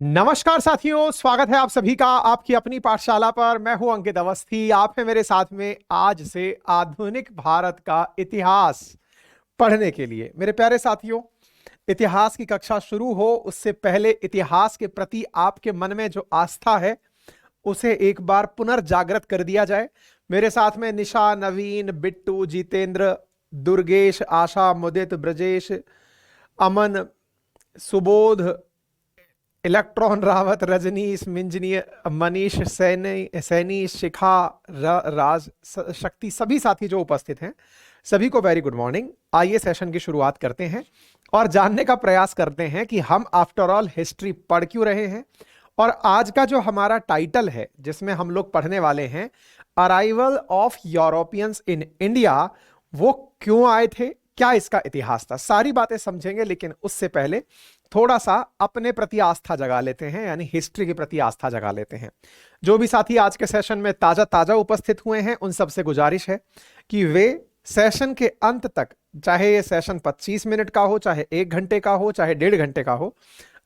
नमस्कार साथियों, स्वागत है आप सभी का आपकी अपनी पाठशाला पर। मैं हूं अंकित अवस्थी। आप हैं मेरे साथ में आज से आधुनिक भारत का इतिहास पढ़ने के लिए। मेरे प्यारे साथियों, इतिहास की कक्षा शुरू हो उससे पहले इतिहास के प्रति आपके मन में जो आस्था है उसे एक बार पुनर्जागृत कर दिया जाए। मेरे साथ में निशा, नवीन, बिट्टू, जितेंद्र, दुर्गेश, आशा, मुदित, ब्रजेश, अमन, सुबोध, इलेक्ट्रॉन, रावत, रजनीश, मिंजनी, मनीष, सैनी, शिखा, राज, शक्ति, सभी साथी जो उपस्थित हैं सभी को वेरी गुड मॉर्निंग। आइए सेशन की शुरुआत करते हैं और जानने का प्रयास करते हैं कि हम आफ्टर ऑल हिस्ट्री पढ़ क्यों रहे हैं। और आज का जो हमारा टाइटल है जिसमें हम लोग पढ़ने वाले हैं, arrival of Europeans in India, वो क्यों आए थे, क्या इसका इतिहास था, सारी बातें समझेंगे। लेकिन उससे पहले थोड़ा सा अपने प्रति आस्था जगा लेते हैं, यानी हिस्ट्री के प्रति आस्था जगा लेते हैं। जो भी साथी आज के सेशन में ताजा ताजा उपस्थित हुए हैं उन सबसे गुजारिश है कि वे सेशन के अंत तक, चाहे ये सेशन 25 मिनट का हो, चाहे 1 घंटे का हो, चाहे 1.5 घंटे का हो,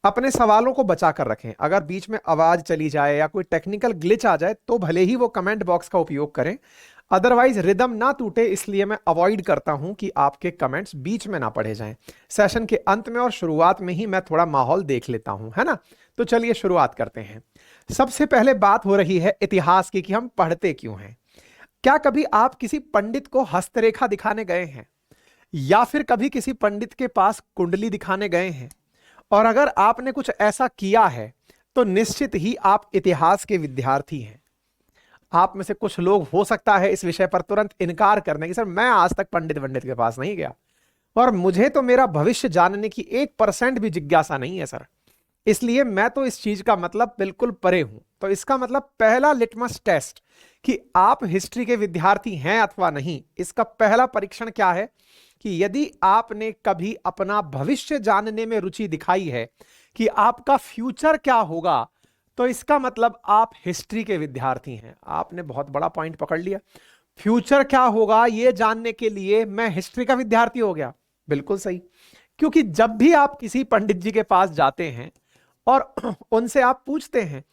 अपने सवालों को बचा कर रखें। अगर बीच में आवाज चली जाए या कोई टेक्निकल ग्लिच आ जाए तो भले ही वो कमेंट बॉक्स का उपयोग करें, अदरवाइज रिदम ना टूटे इसलिए मैं अवॉइड करता हूं कि आपके कमेंट्स बीच में ना पढ़े जाएं। सेशन के अंत में और शुरुआत में ही मैं थोड़ा माहौल देख लेता हूं, है ना। तो चलिए शुरुआत करते हैं। सबसे पहले बात हो रही है इतिहास की कि हम पढ़ते क्यों हैं। क्या कभी आप किसी पंडित को हस्तरेखा दिखाने गए हैं, या फिर कभी किसी पंडित के पास कुंडली दिखाने गए हैं? और अगर आपने कुछ ऐसा किया है तो निश्चित ही आप इतिहास के विद्यार्थी हैं। आप में से कुछ लोग हो सकता है इस विषय पर तुरंत इनकार करने की, सर मैं आज तक पंडित के पास नहीं गया और मुझे तो मेरा भविष्य जानने की 1% भी जिज्ञासा नहीं है सर, इसलिए मैं तो इस चीज का मतलब बिल्कुल परे हूं। तो इसका मतलब पहला लिटमस टेस्ट कि आप हिस्ट्री के विद्यार्थी हैं अथवा नहीं, इसका पहला परीक्षण क्या है कि यदि आपने कभी अपना भविष्य जानने में रुचि दिखाई है कि आपका फ्यूचर क्या होगा, तो इसका मतलब आप हिस्ट्री के विद्यार्थी हैं। आपने बहुत बड़ा पॉइंट पकड़ लिया। फ्यूचर क्या होगा यह जानने के लिए मैं हिस्ट्री का विद्यार्थी हो गया, बिल्कुल सही। क्योंकि जब भी आप किसी पंडित जी के पास जाते हैं और उनसे आप पूछते हैं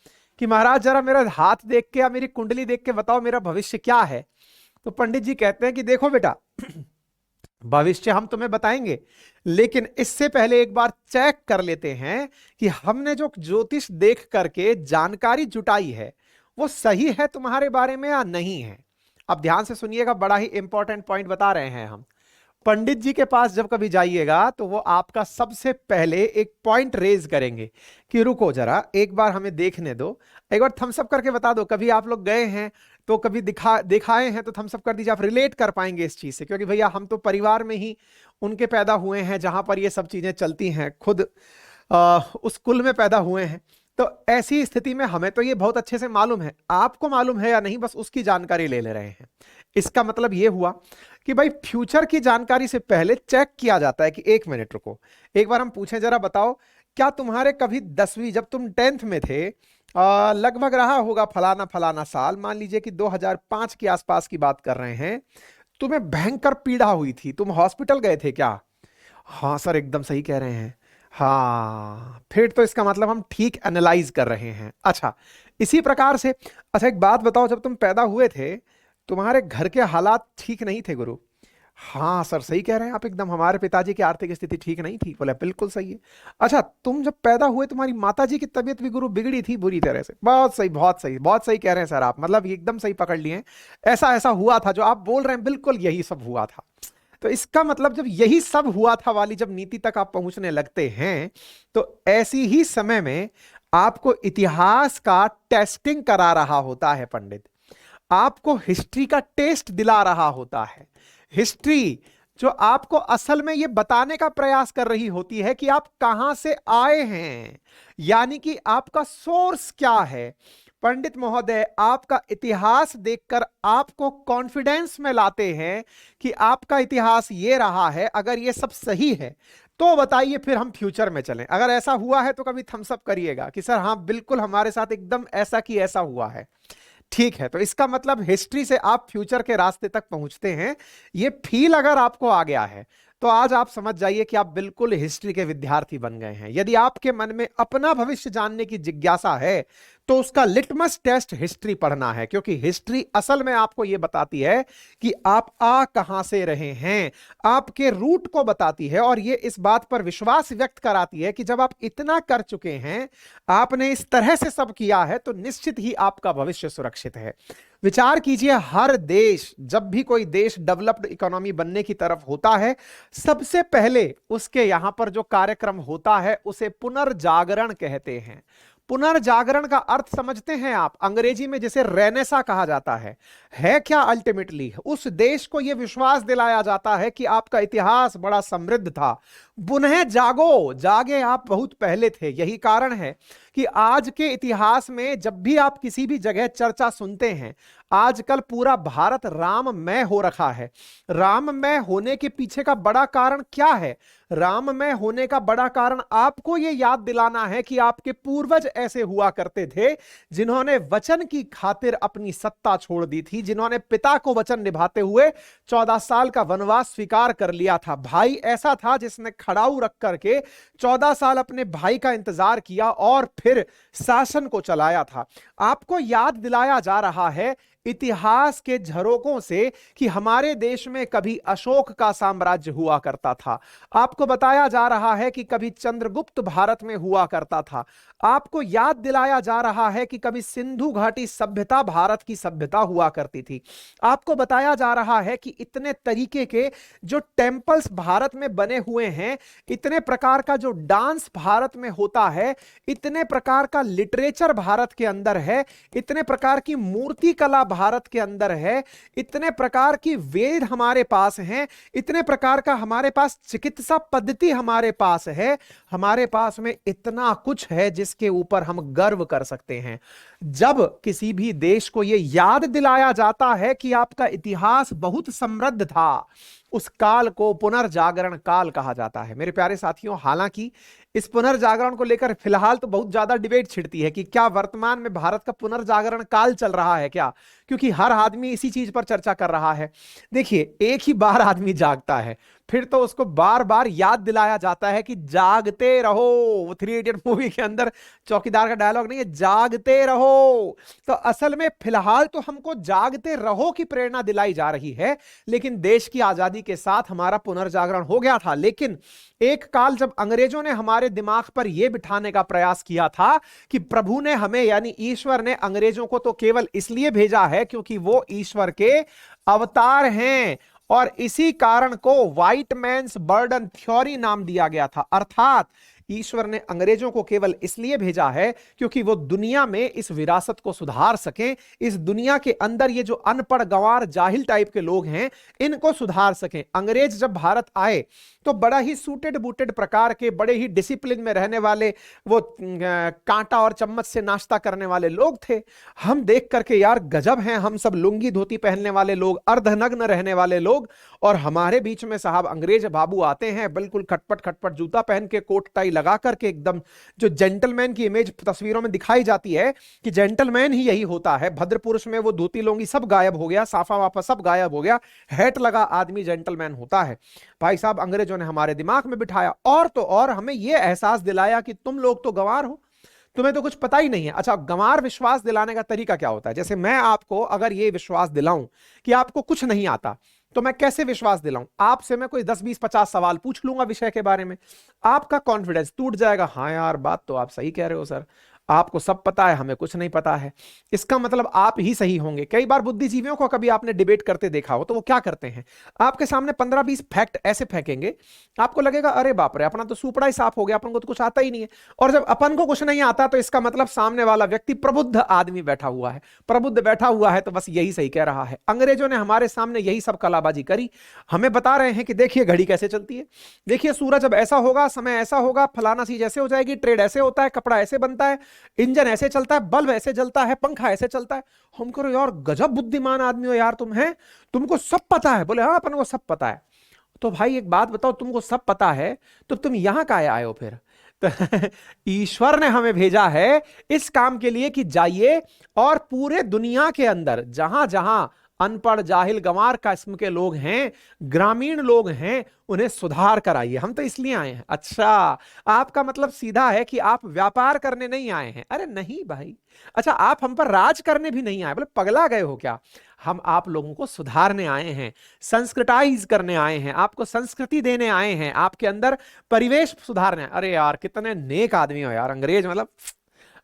कि महाराज जरा मेरा हाथ देख के या मेरी कुंडली देख के बताओ मेरा भविष्य क्या है, तो पंडित जी कहते हैं कि देखो बेटा, भविष्य हम तुम्हें बताएंगे, लेकिन इससे पहले एक बार चेक कर लेते हैं कि हमने जो ज्योतिष देख करके जानकारी जुटाई है वो सही है तुम्हारे बारे में या नहीं है। अब ध्यान से सुनिएगा, बड़ा ही इंपॉर्टेंट पॉइंट बता रहे हैं हम। पंडित जी के पास जब कभी जाइएगा तो वो आपका सबसे पहले एक पॉइंट रेज करेंगे कि रुको जरा एक बार हमें देखने दो, एक बार थम्स अप करके बता दो। कभी आप लोग गए हैं तो कभी दिखाए हैं तो थम्स अप कर दीजिए, आप रिलेट कर पाएंगे इस चीज से, क्योंकि भैया हम तो परिवार में ही उनके पैदा हुए हैं जहां पर ये सब चीजें चलती हैं, खुद उस कुल में पैदा हुए हैं। तो ऐसी स्थिति में हमें तो ये बहुत अच्छे से मालूम है, आपको मालूम है या नहीं बस उसकी जानकारी ले रहे हैं। इसका मतलब ये हुआ कि भाई फ्यूचर की जानकारी से पहले चेक किया जाता है कि 1 मिनट रुको, एक बार हम पूछें जरा बताओ क्या तुम्हारे कभी 10वीं जब तुम 10th में थे, लगभग रहा होगा फलाना फलाना साल, मान लीजिए कि 2005 के आसपास की बात कर रहे हैं, तुम्हें भयंकर पीड़ा हुई थी, तुम हॉस्पिटल गए थे क्या? हाँ सर एकदम सही कह रहे हैं। हाँ फिर तो इसका मतलब हम ठीक एनालाइज कर रहे हैं। अच्छा इसी प्रकार से, अच्छा एक बात बताओ, जब तुम पैदा हुए थे तुम्हारे घर के हालात ठीक नहीं थे गुरु? हाँ सर सही कह रहे हैं आप एकदम, हमारे पिताजी की आर्थिक स्थिति ठीक नहीं थी। बोले बिल्कुल सही है। अच्छा तुम जब पैदा हुए तुम्हारी माताजी की तबीयत भी गुरु बिगड़ी थी बुरी तरह से? बहुत सही बहुत सही बहुत सही कह रहे हैं सर आप, मतलब एकदम सही पकड़ लिए हैं। ऐसा ऐसा हुआ था जो आप बोल रहे हैं, बिल्कुल यही सब हुआ था। तो इसका मतलब जब यही सब हुआ था वाली जब नीति तक आप पहुंचने लगते हैं तो ऐसी ही समय में आपको इतिहास का टेस्टिंग करा रहा होता है पंडित, आपको हिस्ट्री का टेस्ट दिला रहा होता है। हिस्ट्री जो आपको असल में यह बताने का प्रयास कर रही होती है कि आप कहां से आए हैं, यानी कि आपका सोर्स क्या है। पंडित महोदय आपका इतिहास देखकर आपको कॉन्फिडेंस में लाते हैं कि आपका इतिहास ये रहा है, अगर ये सब सही है तो बताइए फिर हम फ्यूचर में चलें। अगर ऐसा हुआ है तो कभी थम्स अप करिएगा कि सर हाँ बिल्कुल हमारे साथ एकदम ऐसा कि ऐसा हुआ है। ठीक है, तो इसका मतलब हिस्ट्री से आप फ्यूचर के रास्ते तक पहुंचते हैं, ये फील अगर आपको आ गया है तो आज आप समझ जाइए कि आप बिल्कुल हिस्ट्री के विद्यार्थी बन गए हैं। यदि आपके मन में अपना भविष्य जानने की जिज्ञासा है तो उसका लिटमस टेस्ट हिस्ट्री पढ़ना है, क्योंकि हिस्ट्री असल में आपको यह बताती है कि आप आ कहां से रहे हैं, आपके रूट को बताती है, और यह इस बात पर विश्वास व्यक्त कराती है कि जब आप इतना कर चुके हैं, आपने इस तरह से सब किया है, तो निश्चित ही आपका भविष्य सुरक्षित है। विचार कीजिए, हर देश, जब भी कोई देश डेवलप्ड इकोनॉमी बनने की तरफ होता है, सबसे पहले उसके यहां पर जो कार्यक्रम होता है उसे पुनर्जागरण कहते हैं। पुनर्जागरण का अर्थ समझते हैं आप? अंग्रेजी में जिसे रेनेसा कहा जाता है क्या? अल्टीमेटली उस देश को यह विश्वास दिलाया जाता है कि आपका इतिहास बड़ा समृद्ध था, पुनः जागो, जागे, आप बहुत पहले थे। यही कारण है कि आज के इतिहास में जब भी आप किसी भी जगह चर्चा सुनते हैं, आजकल पूरा भारत राममय हो रखा है। राममय होने के पीछे का बड़ा कारण क्या है? राममय होने का बड़ा कारण आपको यह याद दिलाना है कि आपके पूर्वज ऐसे हुआ करते थे, जिन्होंने वचन की खातिर अपनी सत्ता छोड़ दी थी, जिन्होंने पिता को वचन निभाते हुए 14 साल का वनवास स्वीकार कर लिया था। भाई ऐसा था जिसने खड़ाऊ रख करके 14 साल अपने भाई का इंतजार किया और फिर शासन को चलाया था। आपको याद दिलाया जा रहा है इतिहास के झरोकों से कि हमारे देश में कभी अशोक का साम्राज्य हुआ करता था। आपको बताया जा रहा है कि कभी चंद्रगुप्त भारत में हुआ करता था। आपको याद दिलाया जा रहा है कि कभी सिंधु घाटी सभ्यता भारत की सभ्यता हुआ करती थी। आपको बताया जा रहा है कि इतने तरीके के जो टेम्पल्स भारत में बने हुए हैं, इतने प्रकार का जो डांस भारत में होता है, इतने प्रकार का लिटरेचर भारत के अंदर है, इतने प्रकार की मूर्ति कला भारत के अंदर है, इतने प्रकार की वेद हमारे पास हैं, इतने प्रकार का हमारे पास चिकित्सा पद्धति हमारे पास है, हमारे पास में इतना कुछ है जिसके ऊपर हम गर्व कर सकते हैं। जब किसी भी देश को यह याद दिलाया जाता है कि आपका इतिहास बहुत समृद्ध था, उस काल को पुनर्जागरण काल कहा जाता है। मेरे प्यारे साथियों, हालांकि इस पुनर्जागरण को लेकर फिलहाल तो बहुत ज्यादा डिबेट छिड़ती है कि क्या वर्तमान में भारत का पुनर्जागरण काल चल रहा है क्या, क्योंकि हर आदमी इसी चीज पर चर्चा कर रहा है। देखिए, एक ही बार आदमी जागता है, फिर तो उसको बार बार याद दिलाया जाता है कि जागते रहो। वो 3 इडियट मूवी के अंदर चौकीदार का डायलॉग नहीं है, जागते रहो। तो असल में फिलहाल तो हमको जागते रहो की प्रेरणा दिलाई जा रही है, लेकिन देश की आजादी के साथ हमारा पुनर्जागरण हो गया था। लेकिन एक काल जब अंग्रेजों ने हमारे दिमाग पर यह बिठाने का प्रयास किया था कि प्रभु ने हमें, यानी ईश्वर ने अंग्रेजों को तो केवल इसलिए भेजा है क्योंकि वो ईश्वर के अवतार हैं, और इसी कारण को व्हाइट मैन्स बर्डन थ्योरी नाम दिया गया था। अर्थात ईश्वर ने अंग्रेजों को केवल इसलिए भेजा है क्योंकि वो दुनिया में इस विरासत को सुधार सकें, इस दुनिया के अंदर ये जो अनपढ़ गंवार जाहिल टाइप के लोग हैं इनको सुधार सकें। अंग्रेज जब भारत आए तो बड़ा ही सूटेड बूटेड प्रकार के, बड़े ही डिसिप्लिन में रहने वाले, वो कांटा और चम्मच से नाश्ता करने वाले लोग थे। हम देख करके यार गजब हैं, हम सब लुंगी धोती पहनने वाले लोग, अर्धनग्न रहने वाले लोग, और हमारे बीच में साहब अंग्रेज बाबू आते हैं बिल्कुल खटपट खटपट जूता पहन के, कोट टाई लगा करके, एकदम जो जेंटलमैन की इमेज तस्वीरों में दिखाई जाती है कि जेंटलमैन ही यही होता है। भद्र पुरुष में वो धोती लुंगी सब गायब हो गया, साफा वाफा सब गायब हो गया, हैट लगा आदमी जेंटलमैन होता है। भाई साहब अंग्रेजों ने हमारे दिमाग में बिठाया, और तो और हमें यह एहसास दिलाया कि तुम लोग तो गंवार हो, तुम्हें तो कुछ पता ही नहीं है। अच्छा, गंवार विश्वास दिलाने का तरीका क्या होता है? जैसे मैं आपको अगर यह विश्वास दिलाऊं कि आपको कुछ नहीं आता, तो मैं कैसे विश्वास दिलाऊं? आपसे मैं कोई 10 20 50 सवाल पूछ लूंगा विषय के बारे में, आपका कॉन्फिडेंस टूट जाएगा। हाँ यार, बात तो आप सही कह रहे हो सर, आपको सब पता है, हमें कुछ नहीं पता है, इसका मतलब आप ही सही होंगे। कई बार बुद्धिजीवियों को कभी आपने डिबेट करते देखा हो तो वो क्या करते हैं, आपके सामने 15-20 फैक्ट ऐसे फेंकेंगे, आपको लगेगा अरे बाप रे, अपना तो सुपड़ा ही साफ हो गया, अपन को तो कुछ आता ही नहीं है। और जब अपन को कुछ नहीं आता तो इसका मतलब सामने वाला व्यक्ति प्रबुद्ध आदमी बैठा हुआ है, प्रबुद्ध बैठा हुआ है तो बस यही सही कह रहा है। अंग्रेजों ने हमारे सामने यही सब कलाबाजी करी, हमें बता रहे हैं कि देखिए घड़ी कैसे चलती है, देखिए सूरज अब ऐसा होगा, समय ऐसा होगा, फलाना चीज ऐसे हो जाएगी, ट्रेड ऐसे होता है, कपड़ा ऐसे बनता है, इंजन ऐसे चलता है, बल्ब ऐसे जलता है, पंखा ऐसे चलता है। हम करो यार गजब बुद्धिमान आदमी हो यार तुम, हैं तुमको सब पता है। बोले हाँ अपन को सब पता है। तो भाई एक बात बताओ, तुमको सब पता है तो तुम यहां काहे आए हो फिर? तो ईश्वर ने हमें भेजा है इस काम के लिए कि जाइए और पूरे दुनिया के अंदर जहां जहां अनपढ़ जाहिल गंवार किस्म के लोग हैं, ग्रामीण लोग हैं, उन्हें सुधार कर आइए। हम तो इसलिए आए हैं। अच्छा, आपका मतलब सीधा है कि आप व्यापार करने नहीं आए हैं। अरे नहीं भाई। अच्छा, आप हम पर राज करने भी नहीं आए, बोले पगला गए हो क्या? हम आप लोगों को सुधारने आए हैं, संस्कृताइज करने आए हैं, आपको संस्कृति देने आए हैं, आपके अंदर परिवेश सुधारने आए। अरे यार कितने नेक आदमी हो यार, अंग्रेज मतलब।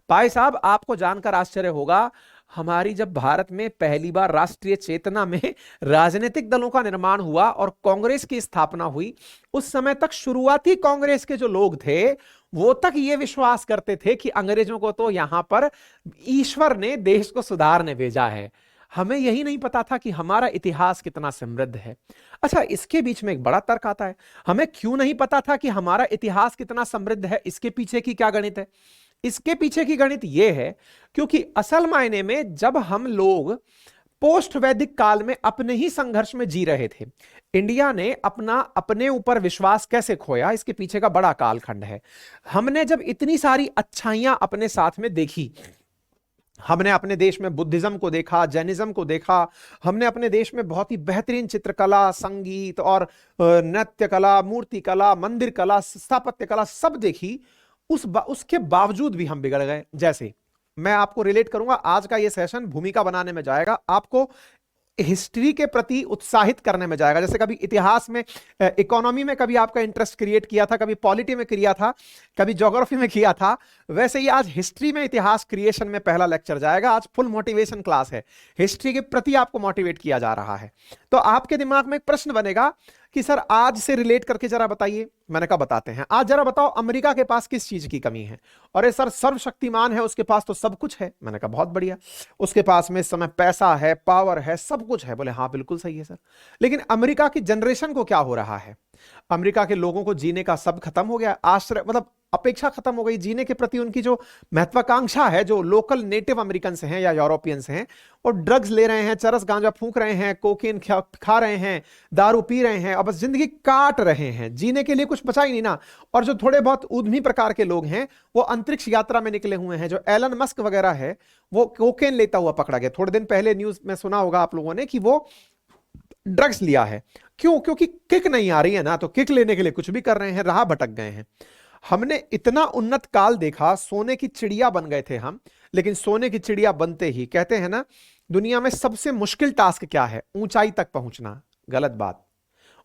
भाई साहब, आपको जानकर आश्चर्य होगा, हमारी जब भारत में पहली बार राष्ट्रीय चेतना में राजनीतिक दलों का निर्माण हुआ और कांग्रेस की स्थापना हुई, उस समय तक शुरुआती कांग्रेस के जो लोग थे वो तक ये विश्वास करते थे कि अंग्रेजों को तो यहां पर ईश्वर ने देश को सुधारने भेजा है। हमें यही नहीं पता था कि हमारा इतिहास कितना समृद्ध है। अच्छा, इसके बीच में एक बड़ा तर्क आता है, हमें क्यों नहीं पता था कि हमारा इतिहास कितना समृद्ध है? इसके पीछे की क्या गणित है? इसके पीछे की गणित यह है क्योंकि असल मायने में जब हम लोग पोस्ट वैदिक काल में अपने ही संघर्ष में जी रहे थे, इंडिया ने अपने ऊपर विश्वास कैसे खोया, इसके पीछे का बड़ा कालखंड है। हमने जब इतनी सारी अच्छाइयां अपने साथ में देखी, हमने अपने देश में बुद्धिज्म को देखा, जैनिज्म को देखा, हमने अपने देश में बहुत ही बेहतरीन चित्रकला, संगीत और नृत्य कला, मूर्ति कला, मंदिर कला, स्थापत्य कला सब देखी। उसके बावजूद भी हम बिगड़ गए। जैसे मैं आपको रिलेट करूंगा, आज का ये सेशन भूमिका बनाने में जाएगा, आपको हिस्ट्री के प्रति उत्साहित करने में जाएगा। जैसे कभी इतिहास में, इकोनॉमी में कभी आपका इंटरेस्ट क्रिएट किया था, कभी पॉलिटी में किया था, कभी ज्योग्राफी में किया था, वैसे ही आज हिस्ट्री में इतिहास क्रिएशन में पहला लेक्चर जाएगा। आज फुल मोटिवेशन क्लास है, हिस्ट्री के प्रति आपको मोटिवेट किया जा रहा है। तो आपके दिमाग में एक प्रश्न बनेगा कि सर आज से रिलेट करके जरा बताइए। मैंने कहा बताते हैं। आज जरा बताओ, अमेरिका के पास किस चीज की कमी है? अरे सर, सर्वशक्तिमान है, उसके पास तो सब कुछ है। मैंने कहा बहुत बढ़िया, उसके पास में इस समय पैसा है, पावर है, सब कुछ है। बोले हाँ बिल्कुल सही है सर, लेकिन अमेरिका की जनरेशन को क्या हो रहा है? अमेरिका के लोगों को जीने का सब खत्म हो गया, आश्रय मतलब अपेक्षा खत्म हो गई, जीने के प्रति उनकी जो महत्वाकांक्षा है, जो लोकल नेटिव अमेरिकन हैं या यूरोपियंस हैं, और ड्रग्स ले रहे हैं, चरस गांजा फूंक रहे हैं, कोकेन खा रहे हैं, दारू पी रहे हैं, और बस जिंदगी काट रहे हैं, जीने के लिए कुछ बचा ही नहीं ना। और जो थोड़े बहुत उद्यमी प्रकार के लोग हैं वो अंतरिक्ष यात्रा में निकले हुए हैं। जो एलन मस्क वगैरह है वो कोकेन लेता हुआ पकड़ा गया, थोड़े दिन पहले न्यूज में सुना होगा आप लोगों ने कि वो ड्रग्स लिया है। क्यों? क्योंकि किक नहीं आ रही है ना, तो किक लेने के लिए कुछ भी कर रहे हैं, राह भटक गए हैं। हमने इतना उन्नत काल देखा, सोने की चिड़िया बन गए थे हम, लेकिन सोने की चिड़िया बनते ही कहते हैं ना, दुनिया में सबसे मुश्किल टास्क क्या है? ऊंचाई तक पहुंचना। गलत बात।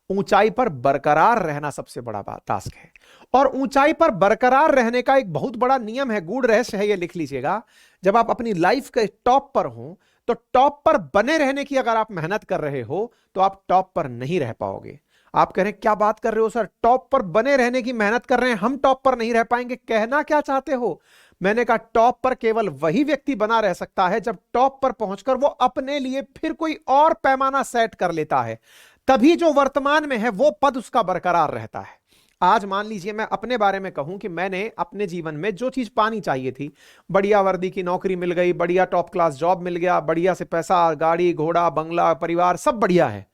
ऊंचाई पर बरकरार रहना सबसे बड़ा टास्क है। और ऊंचाई पर बरकरार रहने का एक बहुत बड़ा नियम है, गूढ़ रहस्य है, ये लिख लीजिएगा। जब आप अपनी लाइफ के टॉप पर हो, तो टॉप पर बने रहने की अगर आप मेहनत कर रहे हो तो आप टॉप पर नहीं रह पाओगे। आप कह रहे हैं क्या बात कर रहे हो सर, टॉप पर बने रहने की मेहनत कर रहे हैं, हम टॉप पर नहीं रह पाएंगे, कहना क्या चाहते हो? मैंने कहा टॉप पर केवल वही व्यक्ति बना रह सकता है जब टॉप पर पहुंचकर वो अपने लिए फिर कोई और पैमाना सेट कर लेता है, तभी जो वर्तमान में है वो पद उसका बरकरार रहता है। आज मान लीजिए मैं अपने बारे में कहूं कि मैंने अपने जीवन में जो चीज पानी चाहिए थी, बढ़िया वर्दी की नौकरी मिल गई, बढ़िया टॉप क्लास जॉब मिल गया, बढ़िया से पैसा, गाड़ी घोड़ा बंगला परिवार सब बढ़िया है।